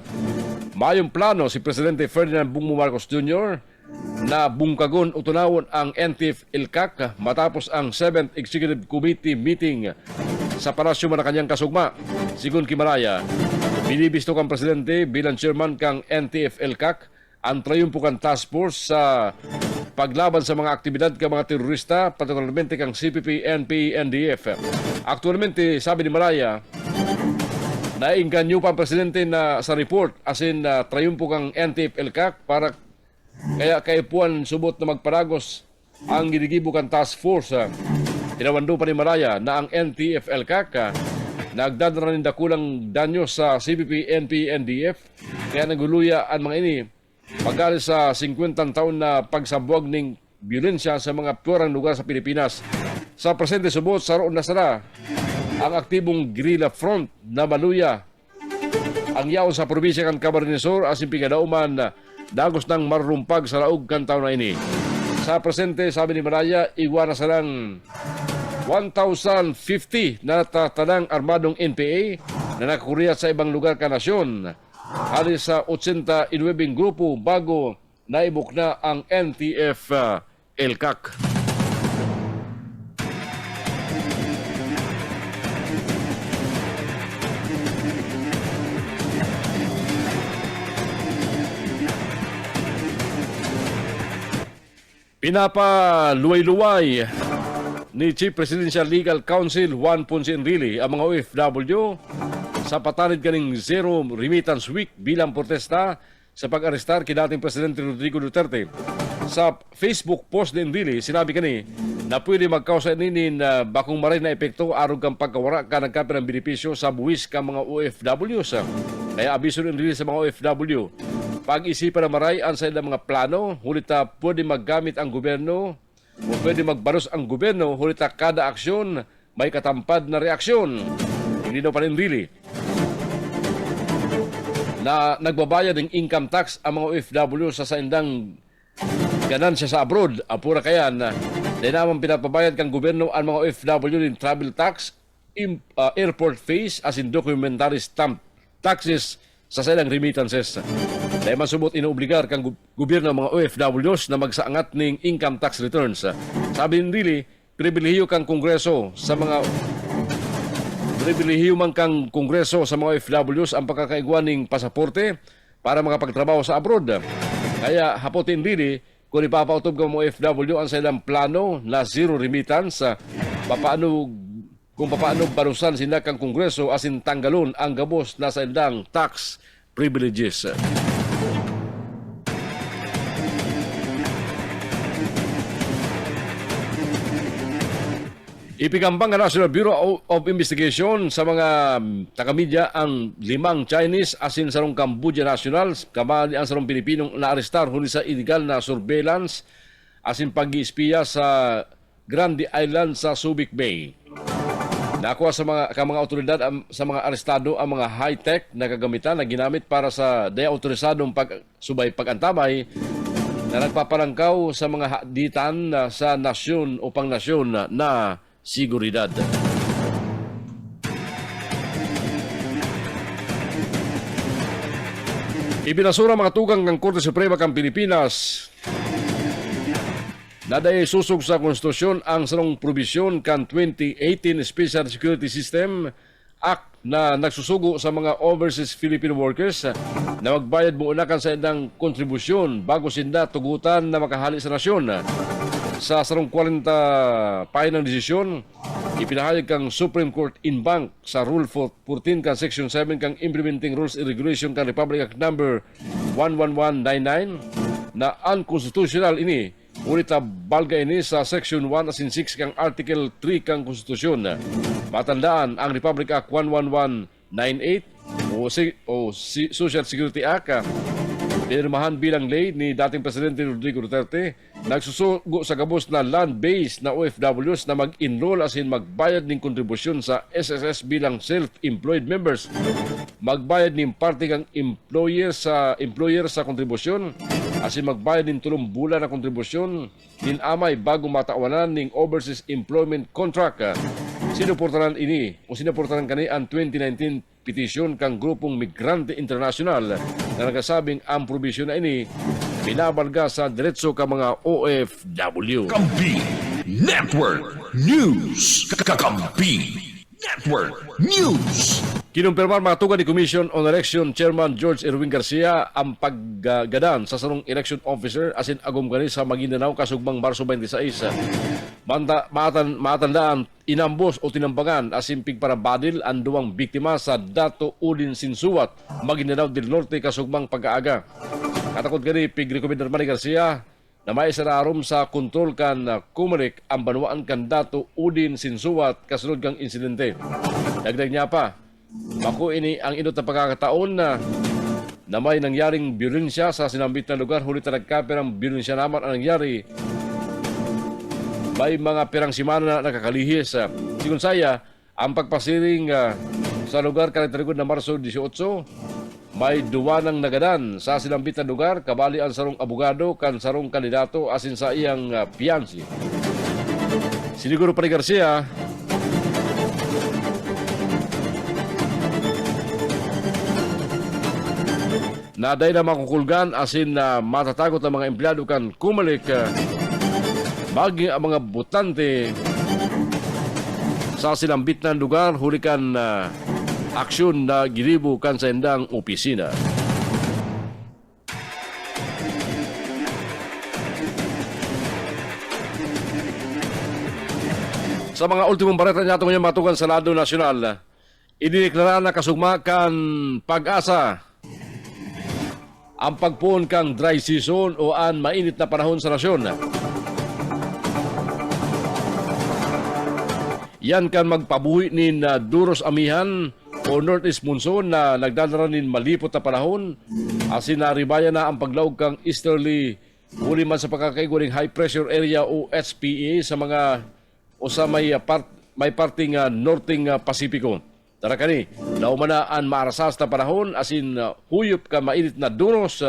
mayong plano si Presidente Ferdinand Bongbong Marcos Jr. na bungkagon o tunawon ang NTF-ELCAC matapos ang 7th Executive Committee meeting sa Palasyo Malacanang kasugma. Sigun Kimaraya, binibisto kang Presidente bilang chairman kang NTF-ELCAC ang trayumpo kang task force sa paglaban sa mga aktibidad kang mga terorista, partikularmente kang CPP, NPA, NDF. Aktualmente, sabi ni Maraya, nainganyo pa ang Presidente na sa report as in trayumpo kang NTF-ELCAC para kaya kaipuan subot na magparagos ang ginigibo kang task force. Tinawando pa ni Maraya na ang NTF-ELCAC nagdadala ng dakulang danyo sa CPP, NPA, NDF kaya naguluya ang mga ini pagkali sa 50 taon na pagsabuag ng biyolensya sa mga purang lugar sa Pilipinas. Sa presente subot, saroon na sana ang aktibong guerrilla front na maluya ang yaon sa probinsya kan Camarines Sur asin pigadauman dagos ng marurumpag sa laog kan taon na ini. Sa presente, sabi ni Maraya, iwan na salang 1,050 na tatanang armadong NPA na nakakuriat sa ibang lugar ka nasyon. Halos sa 89 grupo bago naibok na ang NTF-ELCAC. Pinapaluway-luway ni Chief Presidential Legal Counsel Juan Ponce Enrile ang mga OFW sa patanid kaning Zero Remittance Week bilang protesta sa pag-arestar kay dating Presidente Rodrigo Duterte. Sa Facebook post ni Enrile, sinabi kani na pwede magkausa nini na bakong maray na epekto arog kang pagkawara ka nagkapi ng benepisyo sa buwis ka mga OFWs. Kaya abiso ni Enrile sa mga OFW, pag-isipan na maray ang sa ilang mga plano, hulita pwede maggamit ang gobyerno o pwede magbaros ang gobyerno, hulita kada aksyon may katampad na reaksyon. Hindi daw pa rin really na nagbabayad ng income tax ang mga OFW sa saindang ganansya sa abroad. Apura kaya na di naman pinapabayad kang gobyerno ang mga OFW ng travel tax, airport fees as in documentary stamp taxes sa silang remittances. Dahil masubot inuobligar kang gobyerno ng mga OFWs na magsaangat ng income tax returns. Sabi ni Really, pribilehiyo kang kongreso sa mga pribilehiyo man kang kongreso sa mga OFWs ang pagkakaigwan ng pasaporte para makapagtrabaho sa abroad. Kaya hapotin Really, kung ipapautob ka mga OFW ang silang plano na zero remittance, paano kung paano barusan sila kang Kongreso asin tanggalon ang gabos na sa ilang tax privileges. Ipigambang ng National Bureau of Investigation sa mga taga-media ang 5 Chinese asin sarong Cambodia nationals kamali ang sarong Pilipinong naarestar huli sa illegal na surveillance asin pag-iispiya sa Grande Island sa Subic Bay. Nakuha sa mga otoridad sa mga arestado ang mga high-tech na kagamitan na ginamit para sa de-autorisadong pagantabay na nagpaparangkaw sa mga haditan sa nasyon o pangnasyon na seguridad. Ibinasura mga tugang ng Korte Suprema ng Pilipinas na dahil susog sa konstitusyon ang sarong probisyon kan 2018 Special Security System Act na nagsusugo sa mga overseas Filipino workers na magbayad muna kan sa indang kontribusyon bago sinda tugutan na makahali sa nasyon. Sa sarong 40 pahinang desisyon, ipinahayag kang Supreme Court in bank sa Rule 14 kan Section 7 kang Implementing Rules and Regulation kan Republic Act Number 11199 na unconstitutional ini. Ulit balga ini sa Section 1 asin 6 kang Article 3 kang Konstitusyon. Matandaan ang Republic Act 11198 o Social Security Act pinirmahan bilang lay ni dating Presidente Rodrigo Duterte, nagsusugo sa gabos na land-based na OFWs na mag-enroll asin magbayad ng kontribusyon sa SSS bilang self-employed members. Magbayad ng parte kang employer sa kontribusyon asin magbayad ng 3 bulan na kontribusyon din amay bago matawanan ng overseas employment contract. Sinuportaran kani ang 2019 petisyon kang grupong Migrante International na nagsabing ang probisyon na ini binabalga sa diretso ka mga OFW. Kakampi Network News. Kakampi Network News. Kinumpirmar mga tugan ni Commission on Election Chairman George Erwin Garcia ang paggadan sa sarong election officer asin agom gani sa Maguindanao kasugmang Marso 26. Matandaan inambos o tinambangan asin pigparabadil ang 2 biktima sa Dato Udin Sinsuat, Maguindanao del Norte kasugmang pag-aaga. Katakot gani pigrekomendar man ni Garcia na may sararom sa kontrol kan Kumarik ang banwaan kan Dato Udin Sinsuat kasunod kang insidente. Dagdag niya pa, bako ini ang inot na pagkakataon na may nangyaring biolensya sa sinambit na lugar. Huli na nagkapirang biolensya naman ang nangyari. May mga pirang simana na nakakalihis. Sigun saya, ang pagpasiring sa lugar kanitarikod na Marso 18, may duwanang nagadan sa sinambit na lugar, kabali ang sarong abogado kan sarong kandidato asin sa iyang piyansi. Siniguro pa ni Garcia, na dahil na makukulgan asin na matatagot ang mga empleyado kan Kumalik maging ang mga botante sa sinambit na lugar hulikan aksyon na gilibo kan sa indang opisina. Sa mga ultimong bareta niya itong matukan sa lado nasyonal, idineklara na kasugmakan Pag-asa ang pagpuon kang dry season o ang mainit na panahon sa nasyon. Yan kan magpabuhi nin duros amihan o northeast monsoon na nagdadala nin malipot na panahon asin naribaya na ang paglaog kang easterly uli man sa pagkakaiguring high pressure area o HPA sa mga o sa may parting northing Pasipiko. Tara kani, naumanaan maarasas na panahon asin huyop ka mainit na duros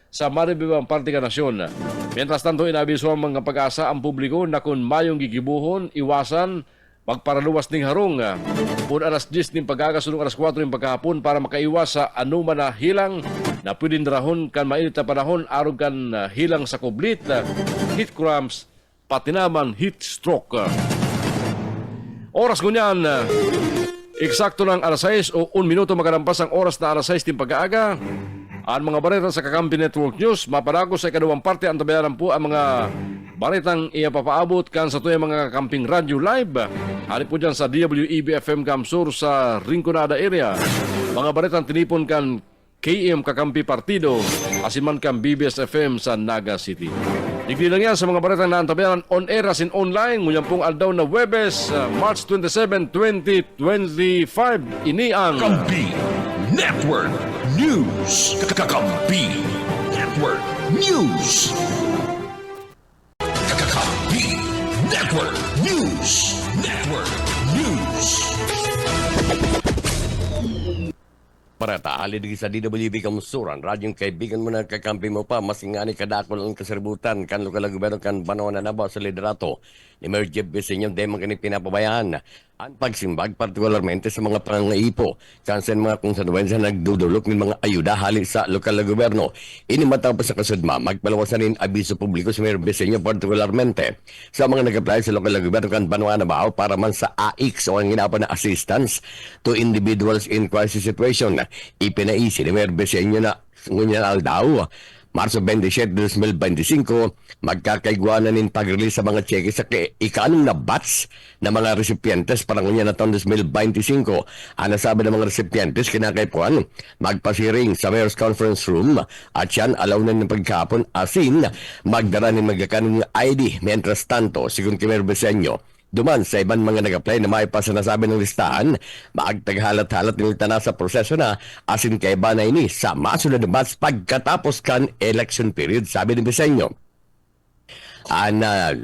sa maribibang parte ka nasyon. Mientras tanto inabiso ang mga Pag-asa ang publiko na kung mayong gigibuhon, iwasan, magparaluwas ning harong. Kung alas 10 ning pagkakasunong alas 4 ning pagkahapon para makaiwas sa anuman na hilang na pwedeng darahon kan mainit na panahon arog kan hilang sa kublit, heat cramps, pati naman heat stroke. Oras ngunyan, eksakto ng alas 6 o 1 minuto magarampas ang oras na alas 6 ng pag-aaga. Ang mga balita sa Kakampi Network News, mapadago sa ikadawang parte ang tabayaran po ang mga balitang ipapaabot kan sa tuyang mga Kakamping Radio Live. Hari po dyan sa DWEB-FM Kamsur sa Rinconada area. Mga balitang tinipon kan KM Kakampi Partido, asiman kan BBS-FM sa Naga City. Digdi lang yan sa mga balitang naantabayaran on air as in online. Ngunyan pong aldaw na Webes, March 27, 2025. Ini ang Kakampi Network News. Kakampi Network News. Kakampi Network News. Network News. Parata, alidigi sa DWB Kamusuran, radyong kaibigan mo na kakampi mo pa, masingani kadakol ang kaseributan, kan lokal na gobyerno kan banaw na naba sa liderato, ni Mayor Jeff Viseño, demang kini pinapabayaan. Ang pagsimbag, partikularmente sa mga pangaipo, kansan mga konsenuensya nagdudulok ng mga ayuda hali sa lokal na gobyerno. Ini matapos sa kasudma, magpalawasan rin abiso publiko si Mayor Viseño, partikularmente sa mga nag-apply sa lokal na gobyerno kan banaw na naba para man sa AIX o ang ginapa na assistance to individuals in crisis situation. Ipinaisi ni Mayor Viseño na ngunyan aldaw, Marso 27, 2025, magkakaigwanan ng pag-release sa mga cheque sa ikaanong na batch na mga recipientes para ngunyan na taon 2025. Ang nasabi ng mga recipientes, kinakaipuan, magpasiring sa Mayor's Conference Room at yan alaw na ng pagkapon asin magdara ng magkakanong ID. Mientras tanto, sigun kay Mayor Viseño, duman sa ibang mga nag-apply na maipasa na sabi ng listahan, maagtaghalat-halat nilita na sa proseso na asin kay ba na ini sa masunod na batch pagkatapos kan election period, sabi ni Viseño.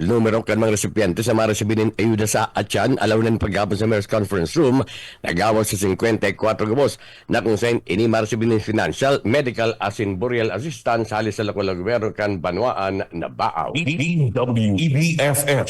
Numero kan mga recipiente sa mga resibinin ayuda sa Atyan, alaw na ng paghapon sa Mayor's Conference Room, nagawas sa 54 gabos na kung saan ini maresibinin financial, medical, asin burial assistance halis sa lokal na gobyerno kan banwaan na baaw. DWEB-FM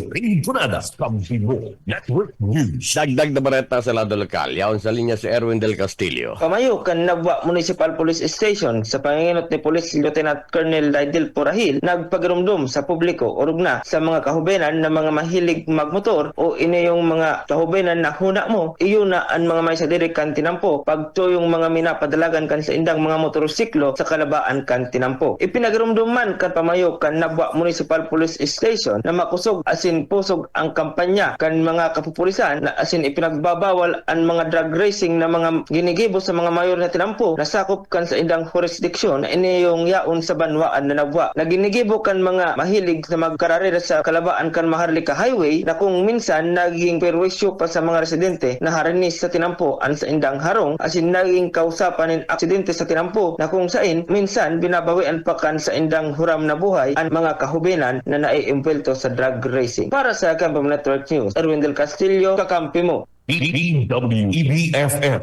Rinconada Kakampi Network News. Dagdag na bareta sa lado lokal, yaon sa linya si Erwin Del Castillo. Kamayo kan Nabwa Municipal Police Station sa panginginot ni Police Lieutenant Colonel Lydel Porahil nagpagirumdum sa publiko o rugna sa mga kahubenan na mga mahilig magmotor o ini yung mga kahubenan na huna mo iyo na ang mga may sa diri kan tinampo pagto yung mga minapadalagan kan sa indang mga motorsiklo sa kalabaan kan tinampo. Ipinagirumduman kan pamayo kan Nabwa Municipal Police Station na makusog asin pusog ang kampanya kan mga kapupulisan na asin ipinagbabawal ang mga drug racing na mga ginigibo sa mga mayor na tinampo na sakop kan sa indang jurisdiksyon na ini yung yaon sa banwaan na Nabwa na ginigibo kan mga mahilig sa magkararera sa kalabaan kan Maharlika Highway na kung minsan naging perwisyo pa sa mga residente na harinis sa tinampo an sa indang harong asin naging kausapan ng aksidente sa tinampo na kung sain minsan binabawian pa kan sa indang huram na buhay ang mga kahubenan na naiimpwelto sa drug racing. Para sa Kakampi Network News, Erwin Del Castillo, kakampi mo. DWEB-FM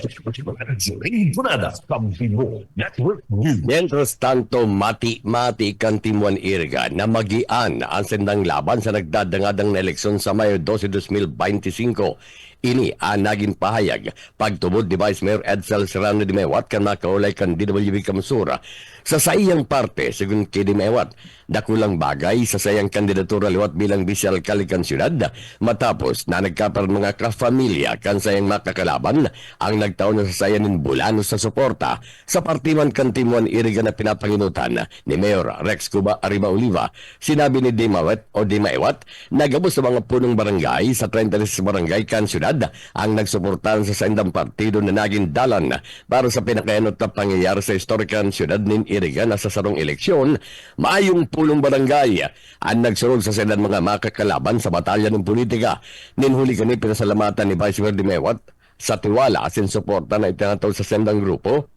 Rinconada Kakampi Network News. Mientras tanto, mati-mati kan Timuan Iriga na magian ang sendang laban sa nagdadangadang na eleksyon sa Mayo 12, 2025. Ini ang naging pahayag pagtubod ni Vice Mayor Edsel Serrano de Mewat kan makaulay kan DWB Kamsura. Sa sayang parte, sigun kay de Mewat, dakulang bagay sa sayang kandidatura liwat bilang vice-alcalde kan siyudad matapos na nagkaparan mga kafamilya kan sayang makakalaban ang nagtaon na sa sayanin bulano sa suporta sa partiman kan Timuan Iriga na pinapanginutan ni Mayor Rex Cuba Arriba Oliva. Sinabi ni de Mewat, nagabos sa mga punong barangay sa 36 barangay kan siyudad ang nagsuportahan sa sendang partido na naging dalan para sa pinakainot na pangyayari sa historikan siyudad nin Iriga na sa sarong eleksyon. Maayong pulong barangay ang nagsurog sa sendang mga makakalaban sa batalya ng politika. Ninhuli kani pinasalamatan ni Vice Mayor de Mewat sa tiwala asin suporta na itinataw sa sendang grupo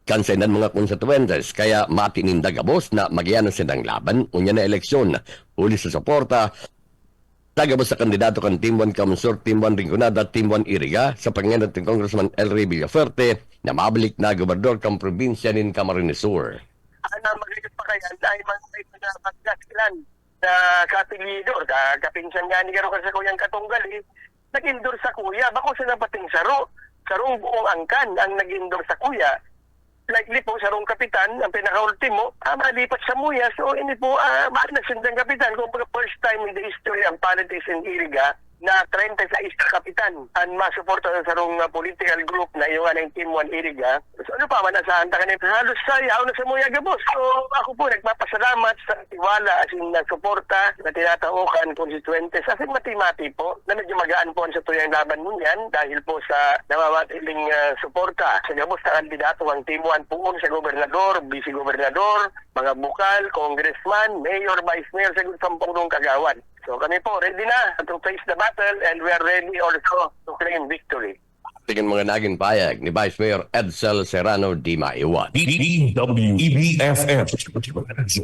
kansenan mga konstituentes kaya matinindag abos na magiyan na sendang laban unya na eleksyon uli sa suporta tagabos sa kandidato kan Team 1 Kamsur, Team 1 Rinconada, Team 1 Iriga sa panginat ng Congressman El Rey Villaferte na mabalik na gobernador kang probinsya ng Camarines Sur. Na magiging pa kaya dahil man sa ito na pagkasilan na kapilidor, kapinsan nga ni Garo sa kuyang katunggal nag-indor sa kuya, bako sa napating sarong buong angkan ang nag-indor sa kuya. Likely po sarong kapitan, ang pinaka-ultimo, malipat sa muya. So, ini po, nagsundan kapitan. Kung first time in the history ang politics in Iriga, na 36 ka kapitan ang masuporta sa sarong political group na iyo ng Team 1 Iriga. So ano pa man asahan ta kanina halos sayaw na sa muya gabos. So ako po nagpapasalamat sa tiwala asin na suporta na tinataukan constituentes asin mati-mati po na medyo magaan po sa tuyang laban mo yan dahil po sa namamatiling suporta sa gabos na kandidato ang Team 1 po sa gobernador, vice-gobernador, mga bukal, congressman, mayor, vice mayor sa sampung kagawan. So kami po ready na to face the battle and we are ready also to claim victory. Tingin mga naging payag ni Vice Mayor Edsel Serrano Di Maiwan. DWEBFF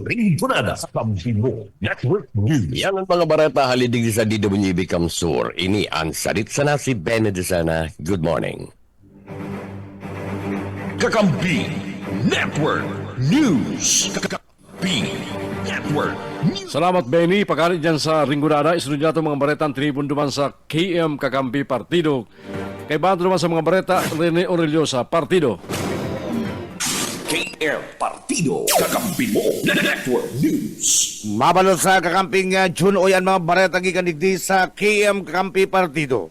Rintunada sa Pampibo Network News. Yan ang mga barata halidig sa DWEB Kamsur. Ini ang salit sana si Benedicana. Good morning. Kakampi Network News. Kakampi Network News. Salamat Benny, pagkalit dyan sa Ringunada, isunod niya itong mga baretang tribun duman sa KM Kakampi Partido. Kay bando naman sa mga bareta, Rene Aurelio sa Partido. KM Partido Kakampi mo Network News. Mabalot sa kakamping June o yan mga bareta gikanigdi sa KM Kakampi Partido.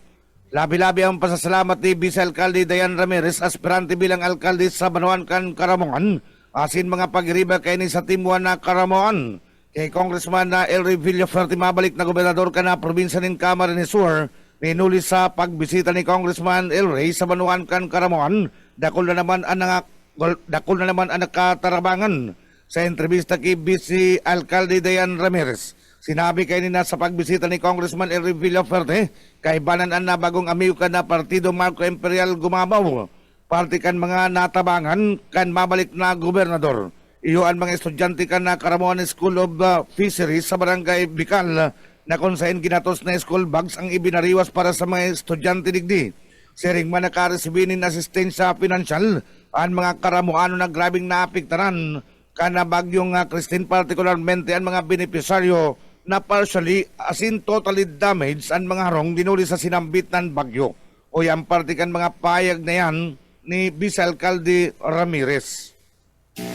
Labi-labi ang pasasalamat ni Vice Alcalde Dayan Ramirez, aspirante bilang alkalde sa Banuan-Can, Caramoan. Asin mga pagriba kay ni sa Team 1 na Caramoan. Kay Congressman na Elry Villaferte mabalik na gobernador ka na probinsya ng Camarines Sur. Ninuli sa pagbisita ni Congressman Elry sa Banuan-Can, Caramoan. Dakol na naman ang nakatarabangan. Sa entrevista kay Vice Alcalde Dayan Ramirez, sinabi kay nina sa pagbisita ni Congressman Elry Villaferte, kay banan na bagong amigo ka na partido Marco Imperial gumabaw. Parti kan mga natabangan kan mabalik na gobernador. Iyo ang mga estudyante kan na Caramoan School of Fisheries sa Barangay Bicol na kung saan ginatos na school bags ang ibinariwas para sa mga estudyante digdi. Siring man nakaresibinin asistensya pinansyal ang mga Caramoano na grabing naapektaran kana bagyong Christine, particularmente ang mga benepisaryo na partially asin totally damaged ang mga harong dinuli sa sinambit ng bagyo. O yan partikan mga payag na yan ni Vice Alcalde Ramirez.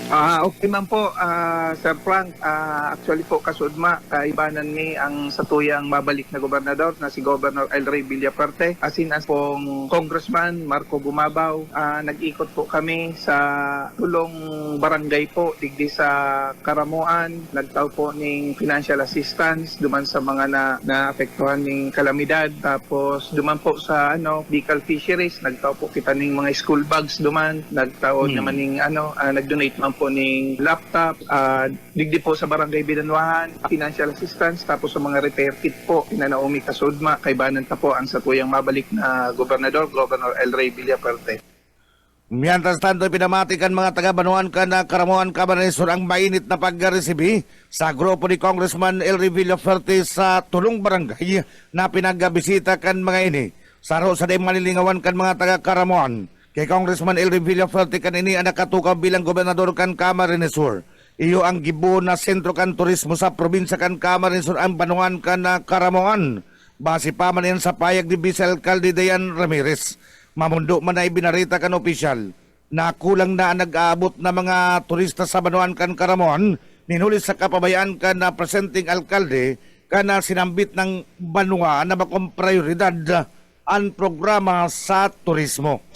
Okay man po, Sir Frank. Actually po, kasudma, kaibanan ni ang satuyang mabalik na gobernador na si Governor Elry Villaferte. Asin as pong Congressman Marco Gumabaw, nag-ikot po kami sa tulong barangay po, digdi sa Caramoan. Nagtaw po ng financial assistance duman sa mga na-apektuhan ng kalamidad. Tapos duman po sa Bicol Fisheries, nagtaw po kita ng mga school bags duman. Nagtaw naman ng nag-donate man po ng laptop, digdi po sa Barangay Binanuahan, financial assistance, tapos sa mga repair kit po, pinanaumi kasudma, kay banan ta po ang satuyang mabalik na gobernador, Governor Elry Villaferte. Mientras tanto, pinamatikan mga taga-Banuan-Can na Caramoan, Camarines Sur ang mainit na pag-resibi sa grupo ni Congressman Elry Villaferte sa tulong barangay na pinagabisita kan mga ini. Saro sa day malilingawan kan mga taga-Caramoan. Kay Congressman Elry Villaferte kanini ang nakatukaw bilang gobernador kan Camarines Sur. Iyo ang gibo na sentro kan turismo sa probinsya kan Camarines Sur ang Banuan-Can na Caramoan. Base pa man yan sa payag ni Vice Alcalde Dayan Ramirez. Mamundo man ay binarita kan opisyal na kulang na ang nag-aabot na mga turista sa Banuan-Can, Caramoan. Ninuli sa kapabayaan kan na presenting alkalde kana sinambit ng Banua na bakong prioridad ang programa sa turismo.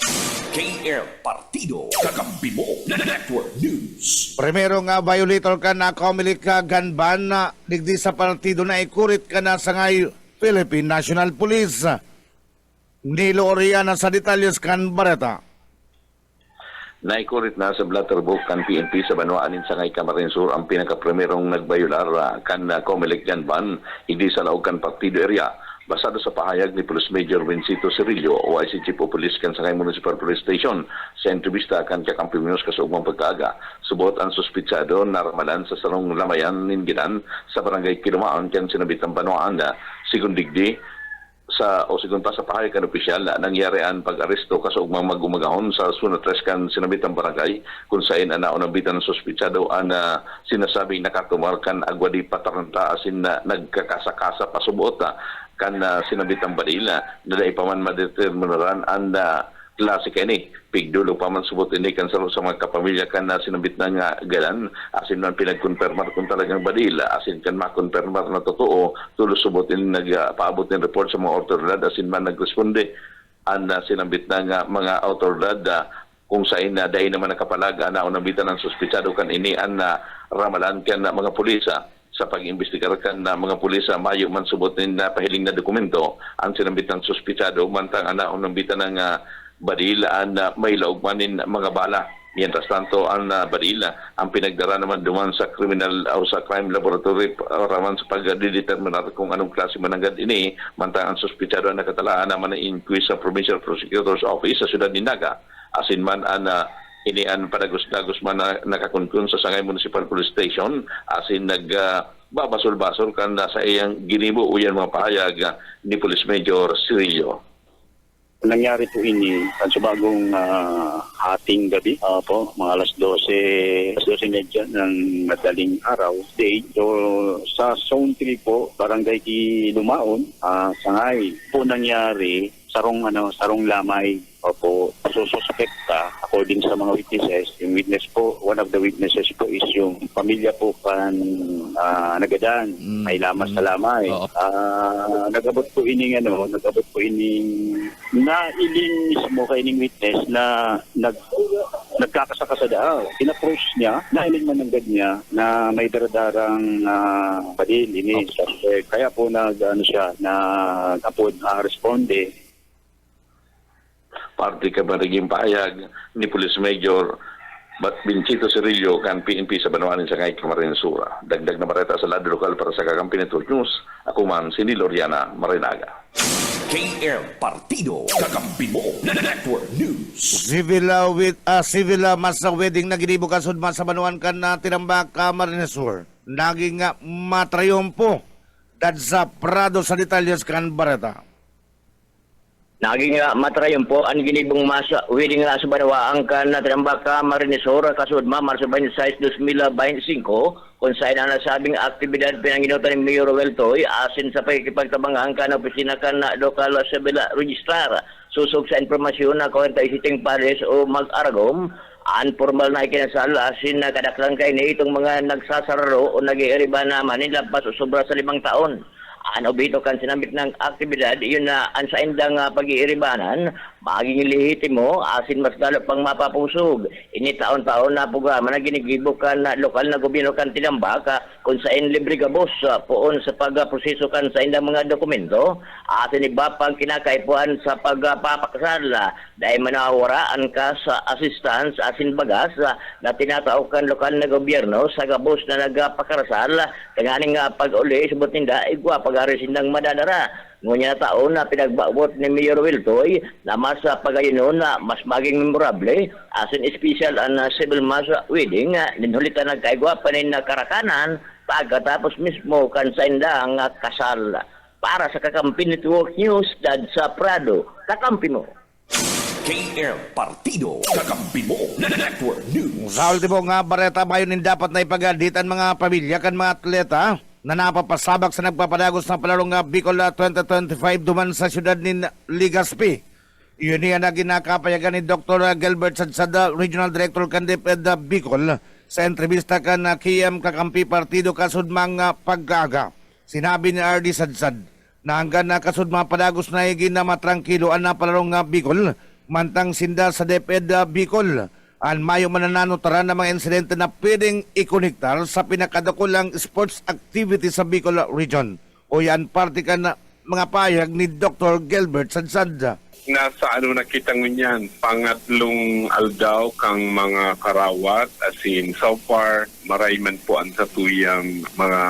KM Partido Kakampi mo Network News. Primero nga violator ka na Comelec Ganban na digdi sa partido na ikurit ka na sa ngay Philippine National Police. Nilo Oriana sa detalyos kan Bareta. Naikurit na sa Blatterbook kan PNP sa Banuanin sa ngay Camarines Sur ang pinakaprimerong nagbayular kan Comelec Ganban hindi sa laog kan partido area. Basado sa pahayag ni Police Major Vincito Cirillo o IC Chief of Police kan Sangay Municipal Police Station sa entrevista kan Kakampi News kasugmang pagkaaga. Subot ang suspitsado na ramalan sa salong lamayan ninginan sa barangay Kilumaan kan sinabitang Banuan na sigundigdi sigun pa sa pahayag kan opisyal na nangyari ang pag-aresto kasugmang mag-umagahon sa sunatres kan sinabitang barangay kung saan naunambitan ng suspitsado ang sinasabing nakatumar kan agwadi pataranta asin na nagkakasa-kasa pasubot kan sinabitang balila na dahil pa man madeterminaran ang klase kani. Pigdulo pa man subot ini kan sa mga kapamilya kan na sinabit na nga galan, asin man pinagkonfirmar kung talagang badila, asin kan makonfirmar na totoo, tulo subot ini nagpaabot ng report sa mga otoridad, asin man nagresponde ang sinabit na nga mga otoridad kung sa ina dahil naman nakapalaga na unabitan ng suspitsado kan ini ang ramalan kan na mga pulisa sa pag-imbestigar kan na mga pulisa mayo man subot na pahiling na dokumento ang sinambit ng suspitsado mantang ana unabitan ng badila na may laugmanin mga bala. Mientras tanto, ang badila ang pinagdara naman duman sa criminal o sa crime laboratory para man sa pag-determinar kung anong klase mananggad ini, mantang ang suspitsado ang nakatalaan naman na inquest sa Provincial Prosecutor's Office sa siyudad ni Naga. Asin man ang ini ang padagos-dagos man na nakakunkun sa Sangay Municipal Police Station, asin babasol-basol kan sa iyang ginibo o yan mga pahayag ni Police Major Cirillo. Nangyari po ini sa bagong hating gabi po, mga alas 12:30 ng madaling araw day. So sa Zone 3 po, Barangay Kilumaon, Sangay po nangyari sarong lamay po sususpekta according sa mga witnesses. Yung witness po, one of the witnesses po is yung pamilya po kan nagadaan, may lamas sa lamay. Nagabot po ining nailing mismo kay ining witness na nagkakasaka sa daaw. In-approach niya, nailing mananggad niya na may daradarang badil ini. Kaya po responde. Parte ka ba naging pahayag ni Police Major Vincito Cirillo kan PNP sa Banuanin sa Ngay Camarines Sur. Dagdag na bareta sa lado lokal para sa Kakampi Network News. Ako man si Loriana Marinaga. KM Partido, Kakampi mo, Network News. Civil masa wedding na ginibo kasud sa Banuan kan na tinambak Camarines Sur. Naging matrayompo dad sa Prado sa detalyos kan bareta. Naging matrayon po ang ginibong masa wedding na sa Banawaan kan na tinambak Camarines Sur kasud Marso 26, 2025 kung saan ang nasabing aktibidad pinanginutan ni Mayor Weltoy asin sa pagkipagtabangan kan opisina kan na lokal civil registrar susog sa informasyon na 47 pares o mag-aragom unformal na ikinasal asin na kadaklan kay ni itong mga nagsasararo o nag-iiriba naman nila pas sobra sa 5 taon. Ano bito kan sinambit ng aktibidad, yun na ang sa indang pag-iiribanan, maging lehitimo, asin mas lalo pang mapapusog. Ini taon-taon na programa na ginigibo kan na lokal na gobyerno kan tinambak, kung saan libre gabos poon sa pagproseso kan sa indang mga dokumento, asin iba pang kinakaipuan sa pagpapakasal, dahil manawaraan ka sa assistance, asin bagas, na tinatao kan lokal na gobyerno sa gabos na nagpakarasal, tanganing pag-uli, subot ninda, igwa pag-ari sindang madadara. Ngunya taon na pinagbawot ni Mayor Wiltoy na mas pagayon na mas maging memorable asin special ang civil mass wedding ninhulitan nagkaigwa pa rin na karakanan pagkatapos mismo kan sa indang kasal. Para sa Kakampi Network News, dad sa Prado, kakampi mo. KM Partido, Kakampi mo, Network News. Sa ultimo nga bareta bayon dapat na ipagaditan mga pamilya kan mga atleta na napapasabak sa nagpapadagos na palarong Bicol 2025 duman sa siyudad ni Legazpi. Iyon niya na ginakapayagan ni Dr. Gilbert Sadsad, Regional Director kan DepEd Bicol, sa entrevista kan KM Kakampi Partido kasudmang pagkaga. Sinabi ni RD Sadsad na hanggang kasudmang padagos na higin na matrangkiloan na palarong Bicol, mantang sinda sa DepEd Bicol. Ang mayo manananotaran ng mga insidente na pwedeng ikonektar sa pinakadakulang sports activity sa Bicol Region. O yan, parte ka na mga payag ni Dr. Gilbert Sadsad. Nasa nakita mo niyan, pangatlong aldaw kang mga karawat, as in so far, marayman po ang satuyang mga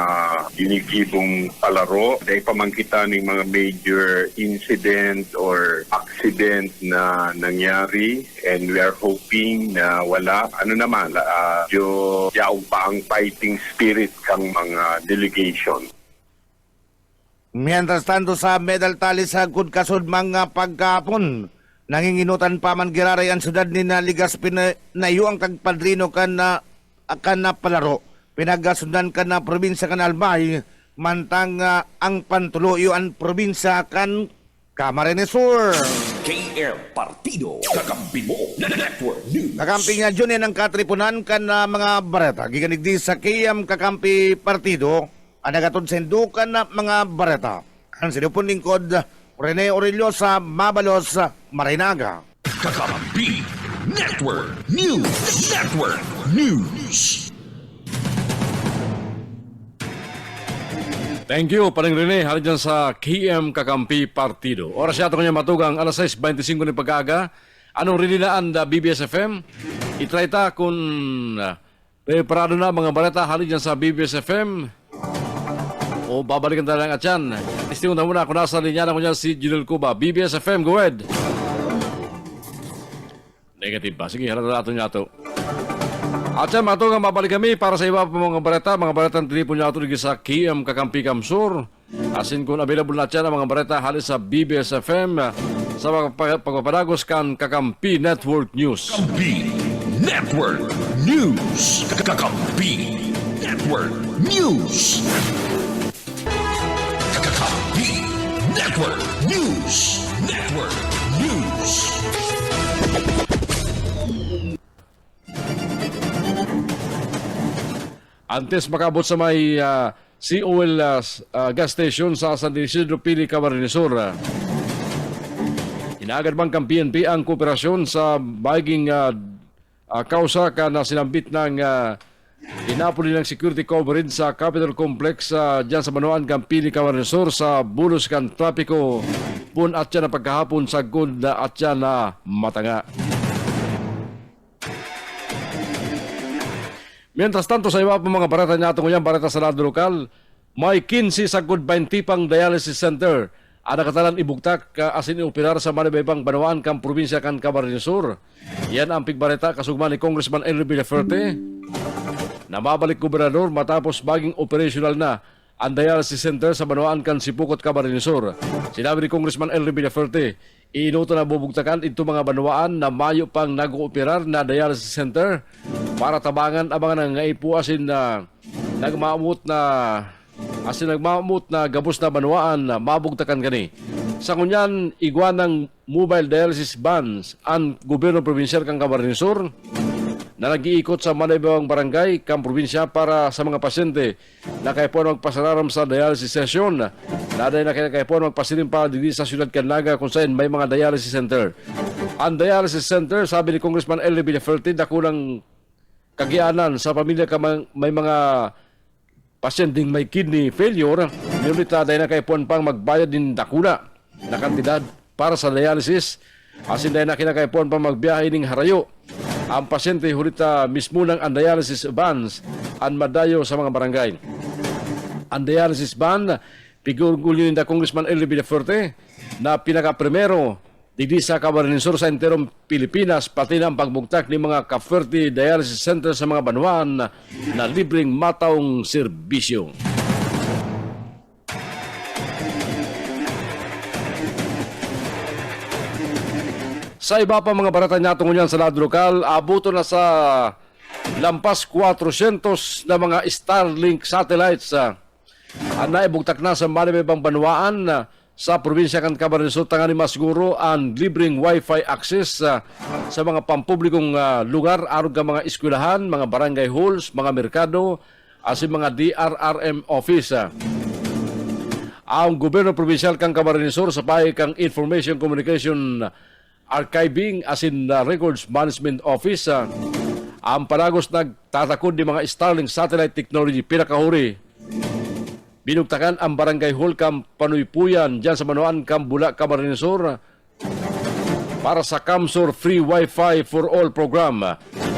ginigibong palaro. Dahil pamangkita ng mga major incident or accident na nangyari, and we are hoping na wala. Yaong pa ang fighting spirit kang mga delegation. Mientras tanto sa medal tally sa kasud mga pagkapon, nanginginutan pa man giraray ang sudad ni Legazpi na yung tagpadrino kan na palaro. Pinagasundan kan na probinsya kan Albay, mantang ang pantuloy ang probinsya kan Camarines Sur. KM Partido, kakampi mo, Network News. Kakampi nga dyan ng katripunan kan na mga bareta. Giganigdi sa KM Kakampi Partido, ang nagatod sa indukan na mga bareta. Ang sinupon lingkod, Rene Aurelio sa Mabalos, Marinaga. Kakampi Network News. Network News. Thank you, Paring Rene. Hali dyan sa KM Kakampi Partido. Oras yato kanya matugang alas 6:25 ng pag-aga. Anong rininaan da BBS-FM? Itry ta kung preparado na mga balita hali dyan sa BBS-FM. O babalikan tayo lang at yan. Testingon na muna kung nasa linya na ko dyan si Junel Cuba. BBS-FM, go ahead. Negative pa. Sige, halata natin niya ito. At yan, matugang mabalik kami para sa iba pa mga balita ang tinipon niya ito sa KM Kakampi Kamsur. Asin kung available na dyan ang mga balita hali sa BBS FM sa pagpapadagos kan Kakampi Network News. Kakampi Network News. Kakampi Network News. Kakampi Network News. Network News. Antes makabot sa may COL gas station sa San Isidro Pili, Camarines Sur. Inaagad bang ng PNP ang kooperasyon sa baging kausa ka na sinambit ng inapuli ng security coverage sa Capitol Complex dyan sa Manuan kang Pili, Camarines Sur sa bulos kan trapiko pun at yan na pagkahapon sa good at yan na matanga. Mientras tanto, sa iba pa mga barata niya itong yan, barata sa lado lokal, may 15 sa good 20 pang dialysis center. Ang nakatalan ibugtak asin ioperar sa manibaybang banawaan kang probinsya kan Camarines Sur. Yan ang pigbareta kasugman ni Congressman Henry Villaferte na mabalik gobernador matapos baging operational na ang dialysis center sa banawaan kan Sipukot, Camarines Sur. Sinabi ni Congressman Henry Villaferte, inuto na bubugtakan ito mga banawaan na mayo pang nag-ooperar na dialysis center para tabangan ang mga nangaipuasin na nagmaamot na gabos na banawaan na mabugtakan kani. Sa kunyan, igwan ng mobile dialysis vans ang gobyerno provinsyal kang Camarines Sur na nag-iikot sa malaybawang barangay kang probinsya para sa mga pasyente na kaipuan magpasararam sa dialysis session. Naday na kaipuan magpasilim pa dito sa syudad Canaga kung saan may mga dialysis center. Ang dialysis center, sabi ni Congressman Eli Villaferte, na kulang kagianan sa pamilya ka may mga pasyenteng may kidney failure. Ngunit dahil na kaipuan pang magbayad din dakula na kantidad para sa dialysis. Asin dahil na kinakaipuan pang magbiyahe ning harayo. Ang pasyente hulita mismo ng ang dialysis vans ang madayo sa mga barangay. Ang dialysis van, pigurgulyo ni Congressman Eli Villaferte na pinaka-primero dito sa Camarines Sur sa enterong Pilipinas, pati na ang pagbugtak ni mga Ka-Ferti Dialysis Center sa mga banwaan na libreng mataong serbisyo. Sa iba pa mga barata niya tungo sa lado lokal, abuto na sa lampas 400 na mga Starlink satellites ang naibugtak na sa malibang banwaan sa probinsya kan Camarines Sur. Tangani masguro ang libreng wifi access sa mga pampublikong lugar aron ka mga eskwelahan, mga barangay halls, mga merkado, asin mga DRRM office. Ang gobyerno provinsyal kang Camarines Sur sa pahay kang Information Communication Archiving asin Records Management Office ang panagos nagtatakod ni mga Starlink satellite technology pinakahuri. Binugtakan ang barangay hall kam Panuypuyan dyan sa Manuan kam Bula, Camarines Sur para sa Kamsur Free Wi-Fi for All program.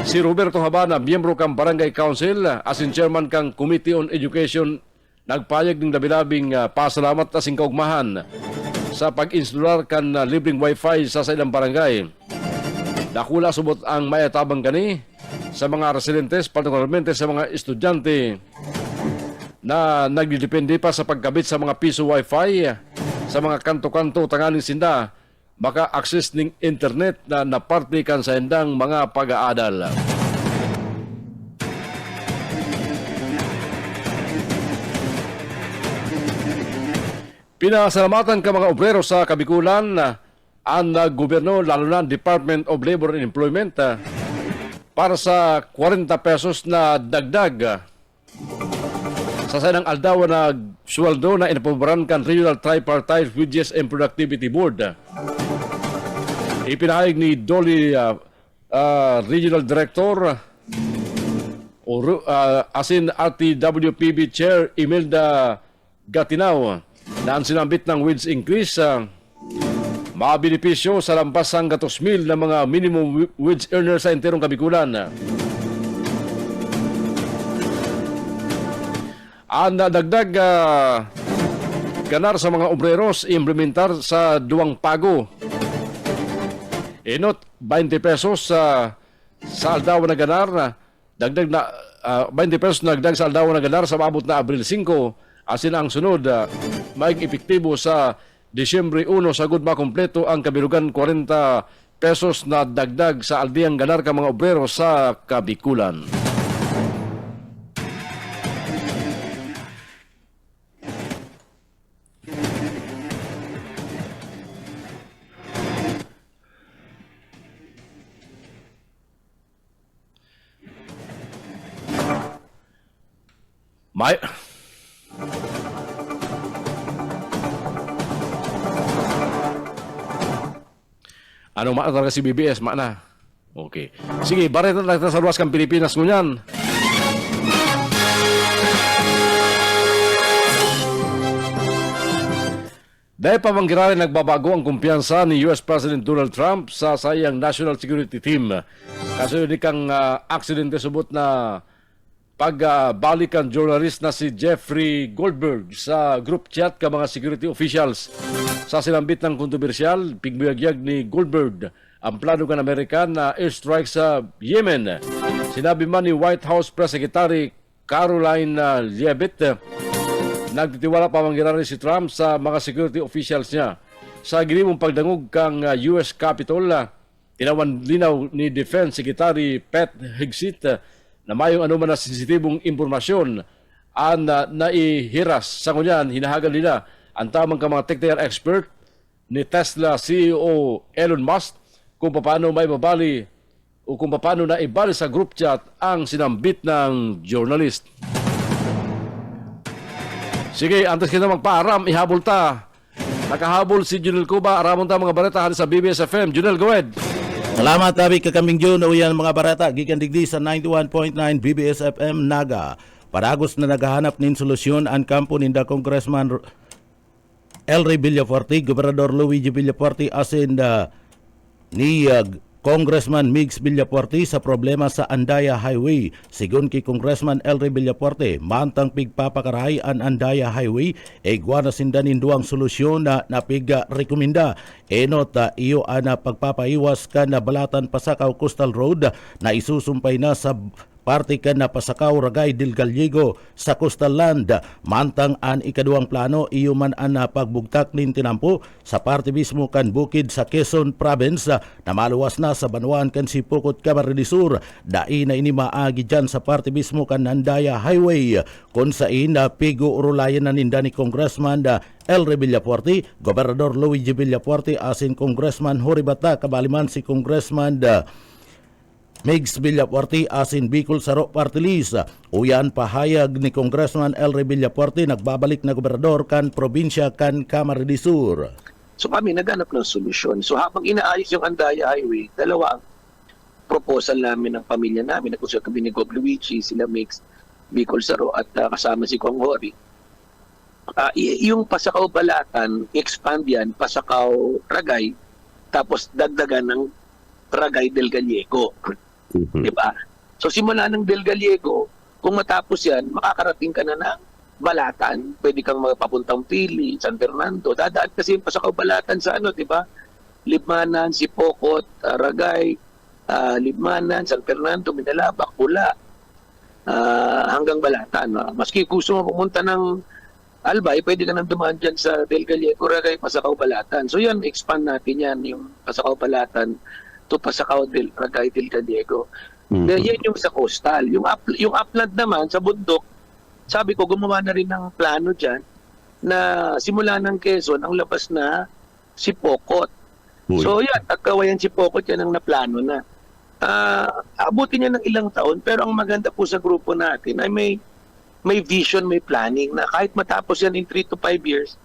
Si Roberto Habana, miyembro kam Barangay Council asin chairman kang Committee on Education, nagpayag ng labilabing pasalamat asin kaugmahan sa pag-instalar kan libreng wifi sa ilang barangay. Dakula subot ang mayatabang gani sa mga residentes, partikularmente sa mga estudyante na nagdidepende pa sa pagkabit sa mga piso wifi sa mga kanto-kanto tanganing sinda maka-access ng internet na naparte kan sa indang mga pag-aadal. Pinasalamatan ka mga obrero sa Kabikulan ang gobyerno, lalo na ang Department of Labor and Employment para sa 40 pesos na dagdag sa sanang aldaw na sweldo na inapaboran kan Regional Tripartite Wages and Productivity Board. Ipinahayag ni Dolly Regional Director asin RTWPB Chair Imelda Gatinaw na ang sinambit ng wage increase mabinipisyo sa lampasang 2,000 na mga minimum wage earners sa enterong Kabikulan. Ang dagdag ganar sa mga obreros implementar sa duwang pago. Inot 20 pesos sa aldaw na ganar, dagdag na 20 pesos na dagdag sa aldaw na ganar sa maabot na Abril 5, asin ang sunod maing epektibo sa Disyembre 1 sagud makompleto ang kabirugan 40 pesos na dagdag sa aldiyang ganar ka mga obrero sa Kabikulan. May ano maana talaga si BBS, maana. Okay. Sige, bareta lang sa luwas kang Pilipinas ngunyan. Dahil pa manggirari nagbabago ang kumpiyansa ni US President Donald Trump sa sayang National Security Team. Kaso yun kang aksidente subot na pagbalikan journalist na si Jeffrey Goldberg sa group chat ka mga security officials. Sa sinambit ng kontrobersyal, pigbuyagyag ni Goldberg ang plano kan Amerikan na airstrike sa Yemen. Sinabi man ni White House Press Secretary Caroline Leavitt, nagtitiwala pa mangyari si Trump sa mga security officials niya. Sa ginimong pagdangog kang US Capitol, tinawan linaw ni Defense Secretary Pat Hegseth na mayong anuman na sensitibong impormasyon ang naihiras sa kunyan, hinahagan nila ang tamang ka mga technical expert ni Tesla CEO Elon Musk kung paano may babali o kung paano na ibali sa group chat ang sinambit ng journalist. Sige, antes kita magpaaram, ihabol ta. Nakahabol si Junel Cuba, aramon ta mga bareta sa BBS FM. Junel, go ahead. Salamat tabi kakaming June o yan mga barata gikan digdi sa 91.9 BBS FM Naga. Paragos na naghahanap nin solusyon ang kampo ninda Congressman El Rey Villaforte, Gobernador Luigi Villaforte asin ni Congressman Migs Villaforte sa problema sa Andaya Highway. Sigun kay Congressman El Rey Villaforte, mantang pigpapakaray ang Andaya Highway, egwa na sindanin duang solusyon na napiga rekomenda. Enot iyo ana pagpapaiwas ka na balatan Pasakaw Coastal Road na isusumpay na sa parte ka na Pasakaw Ragay del Gallego sa Coastal Land. Mantang an ikaduang plano iyo man an pagbugtak nin tinampo sa parte mismo kan bukid sa Quezon Province na maluwas na sa Banuan kan Sipokot Camarines Sur. Dai na ini maagi dyan sa parte mismo kan Andaya Highway kung sain pigo urulayan na ninda ni Congressman El Rey Villaforte, Gobernador Luigi Villaforte asin Congressman Horibata kabaliman si Congressman Migs Villaforte asin Bicol Saro Party List. Uyan pahayag ni Congressman El Rey Villaforte nagbabalik na gobernador kan probinsya kan Camarines Sur. So kami naghanap ng solusyon. So habang inaayos yung Andaya Highway, dalawa ang proposal namin ng pamilya namin. Nag-usap kami ni Gob Luigi, sila Migs, Bicol Saro at kasama si Kong Hori. Yung Pasakaw Balatan, expand yan, Pasakaw Ragay, tapos dagdagan ng Ragay del Gallego. Diba? So simula ng Del Gallego, kung matapos yan, makakarating ka na ng Balatan. Pwede kang papuntang Pili, San Fernando. Dadaan kasi yung Pasakaw Balatan sa diba? Libmanan, Sipokot, Ragay, Libmanan, San Fernando, Minalabak, Pula, hanggang Balatan. Maski gusto mo pumunta ng Albay, pwede ka nang dumaan dyan sa Del Gallego, Ragay, Pasakaw Balatan. So yan, expand natin yan, yung Pasakaw Balatan to Pasakaw del Ragay del Gallego. Yan yung sa coastal. Yung upland naman sa bundok, sabi ko gumawa na rin ng plano diyan na simula ng Quezon, ang labas na si Pokot. Uy. So yan, Agkawayan si Pokot, yan ang naplano na. Abutin niya ng ilang taon, pero ang maganda po sa grupo natin ay may vision, may planning na kahit matapos yan in 3 to 5 years,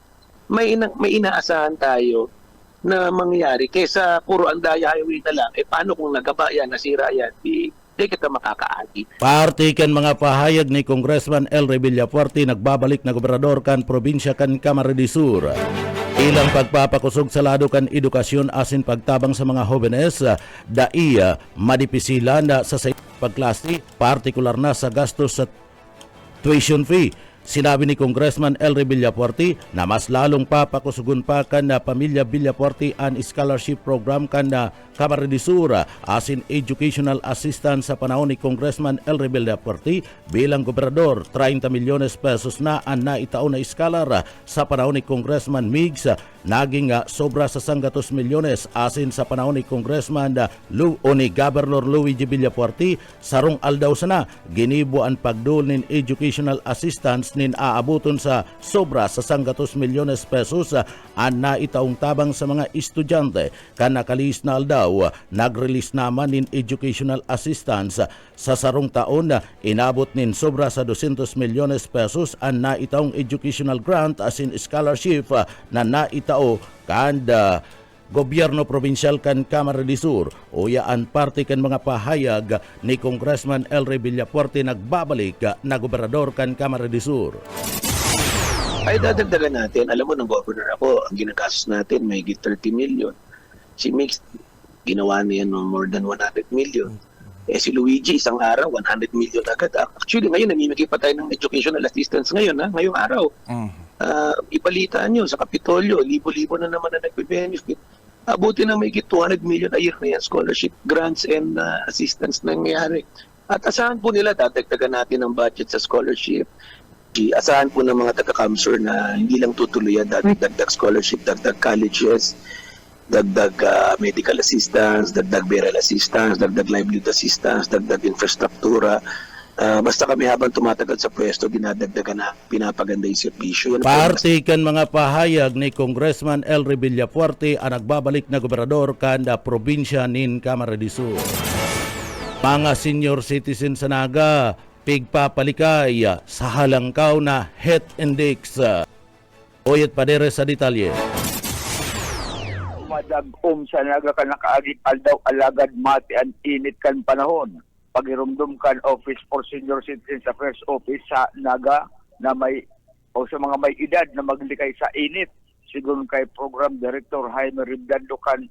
may inaasahan tayo na mangyayari. Kesa puro Andaya Highway na lang, paano kung nagaba yan, nasira yan, di kita makakaagi. Partikan mga pahayag ni Congressman Elry Villafuerte nagbabalik na gobernador kan probinsya kan Camarines Sur. Ilang pagpapakusog sa lado kan edukasyon asin pagtabang sa mga jóvenes, daiya madipisilan sa pagklase, partikular na sa gastos sa tuition fee. Sinabi ni Congressman Elry Villafuerte na mas lalong papakusugun pa kan na Pamilya Villafuerte an scholarship program kan na Camarines Sur asin educational assistance sa panahon ni Congressman Elry Villafuerte bilang gobernador. 30 milyones pesos na ang naitaon na scholar sa panahon ni Congressman Migs, naging sobra sa 100 milyones asin sa panahon ni Congressman ni Governor Luigi Villafuerte sarong aldaw sana ginibo ang pagdul nin educational assistance nin aabuton sa sobra sa 100 milyones pesos ang naitaong tabang sa mga estudyante. Kan nakalis na aldaw, nag-release naman nin educational assistance sa sarong taon inabot nin sobra sa 200 milyones pesos ang naitaong educational grant asin scholarship na naitao kan gobyerno probinsyal kan Camarines Sur. Uyaan parte kan mga pahayag ni Congressman Elry Villafuerte nagbabalik na gobernador kan Camarines Sur. Ay dadagdagan natin, alam mo ng governor ako, ang ginagastos natin may 30 million. Si Mix, ginawa niya no more than 100 million. Si Luigi, isang araw, 100 million agad. Actually, ngayon, namimigay pa tayo ng educational assistance ngayon, ngayong araw. Ipalitaan nyo sa Kapitolyo, libo-libo na naman na nagbe-benefit. Abuti na may 200 million a year na yan, scholarship, grants, and assistance na nangyayari. At asahan po nila, dadagdagan natin ang budget sa scholarship. Asahan po ng mga taga-CAMSUR na hindi lang tutuloy yan, dagdag scholarship, dagdag colleges, dagdag medical assistance, dagdag burial assistance, dagdag livelihood assistance, dagdag infrastruktura. Basta kami habang tumatagal sa pwesto, dinadagdagan na pinapaganda yung servisyo. Partikan mga pahayag ni Congressman Elry Villafuerte ang nagbabalik na gobernador kan da probinsya nin Camarines Sur. Mga senior citizen sa Naga, pigpapalikay sa halangkaw na health index. Oyet padere sa detalye. Madagom sa Naga ka nakaagit aldaw alagad mati ang init kan panahon. Pagirumdum kan Office for Senior Citizens Affairs Office sa Naga na sa mga may edad na maglikay sa init. Sigun kay Program Director Jaime Ribdando kan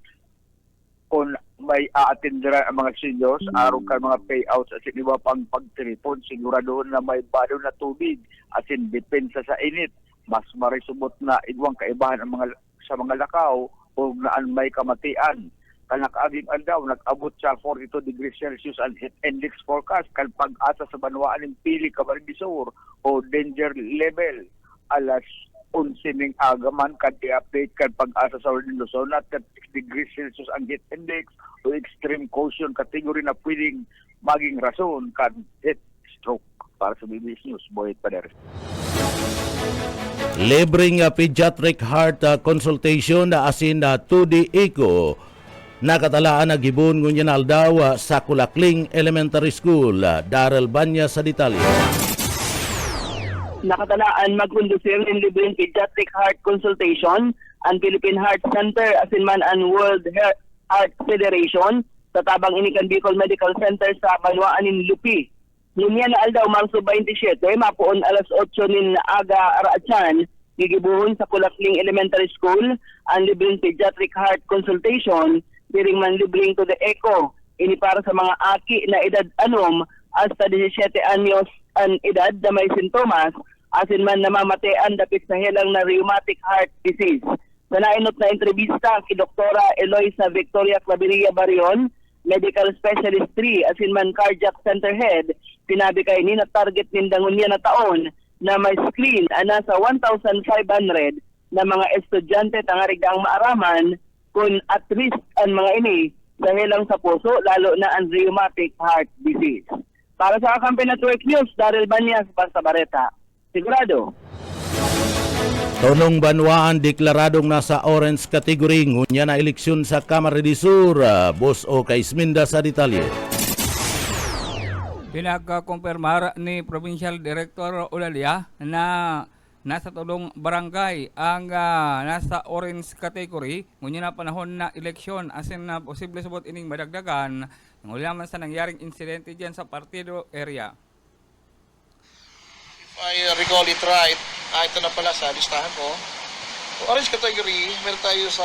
kung may aatindera ang mga seniors, araw kan mga payouts at iba pang pagtripon, sigurado na may bado na tubig at depensa sa init. Mas marisubot na igwang kaibahan ang sa mga lakaw o naan may kamatian. Kanakaaging andaw, nag-abot sa 42 degrees Celsius ang heat index forecast kan pag-asa sa Banwaan ng Pili, Camarines Sur o danger level. Alas 11 ng agaman kan i-update kan pag-asa sa Luzon at 6 degrees Celsius ang heat index o extreme caution category na pwedeng maging rason kan heat stroke. Para sa BBS News, Boyet Pader. Libreng pediatric heart consultation na asin na 2D Eco nakatalaan na gibon ngunyan aldaw sa Kulakling Elementary School. Daryl Banya sa detalye. Nakatalaan magkondusir ng libreng pediatric heart consultation ang Philippine Heart Center asinman ang World Heart Federation sa tabang inikan Bicol Medical Center sa Banwaan ng Lupi. Ngunyan na aldaw Marso 27, mapuon alas 8 nin aga araatsan, gigibuhon sa Kulakling Elementary School ang libreng pediatric heart consultation diring man libreng to the echo. Ini para sa mga aki na edad anom hasta 17 anyos ang edad na may sintomas asin man namamatean dapit sa helang na rheumatic heart disease. Sa nainot na entrevista ki Doktora Eloisa Victoria Claveria Barion, Medical Specialist 3 asin man Cardiac Center Head, sinabi kay ni na target nindangon niya na taon na may screen ana sa 1,500 na mga estudyante tangarig ang maaraman kung at risk ang mga ini dahil lang sa puso, lalo na ang rheumatic heart disease. Para sa Akampi Network News, Daryl Banyas, Basta Bareta. Sigurado. Tonong Banwaan deklaradong nasa orange category ngunya na eleksyon sa Camarines Sur. Boss O Kaisminda sa detalye. Pinagkakumpirmar ni Provincial Director Olalia na nasa tulong barangay ang nasa orange category ngunya na panahon na eleksyon asin na posible subot ining madagdagan ng ulaman sa nangyaring insidente dyan sa partido area. I recall it right, ito na pala sa listahan ko. Orange category, meron tayo sa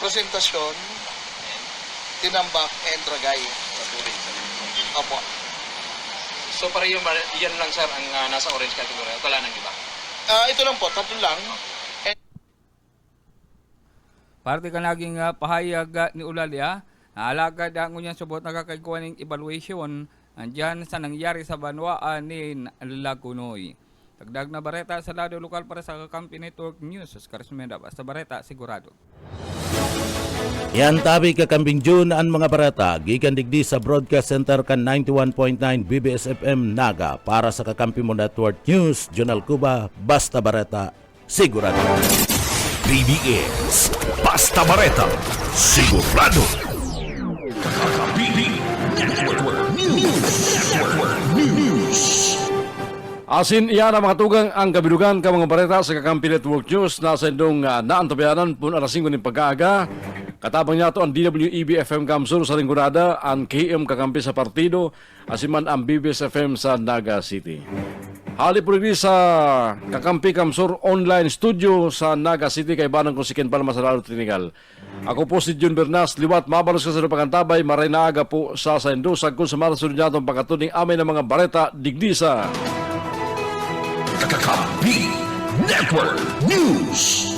presentasyon, Tinambak and Dragay. Opo. So pareho yan lang sir ang nasa orange category at wala nang iba? Ito lang po, tatlo lang. Parte ka naging pahayag ni Ulalia, alagad ang ngunya subot nakakagawa ng evaluation andyan sa nangyari sa Banwaan ni Lagunoy. Dagdag na bareta sa lado lokal para sa Kakampi Network News. Oscar Sumenda, basta bareta, sigurado. Yan tabi kakambing June ang mga barata. Gikan digdi sa Broadcast Center kan 91.9 BBS FM Naga. Para sa Kakampi mo Network News, Jonal Cuba, basta bareta, sigurado. PBS Basta Bareta, sigurado. Kakampi Network News. Asin iyan ang mga tugang ang kabilugan ka mga bareta sa Kakampi Network News na sa indong naantabayanan pun alas 5 ng pag-aaga. Katabang niya to ang DWEB FM Kamsur sa Ringurada, ang KM Kakampi sa Partido, asiman ang BBS FM sa Naga City. Hali po rin sa Kakampi Kamsur online studio sa Naga City kay Banang Kusikin Palma sa Lalo Trinigal. Ako po si Jun Bernas, liwat mabalos ka sa pagantabay, maray na aga po sa Indusag kung sa marasunod niya itong pagkatuning amin ng mga bareta digdi sa Kakampi Network News.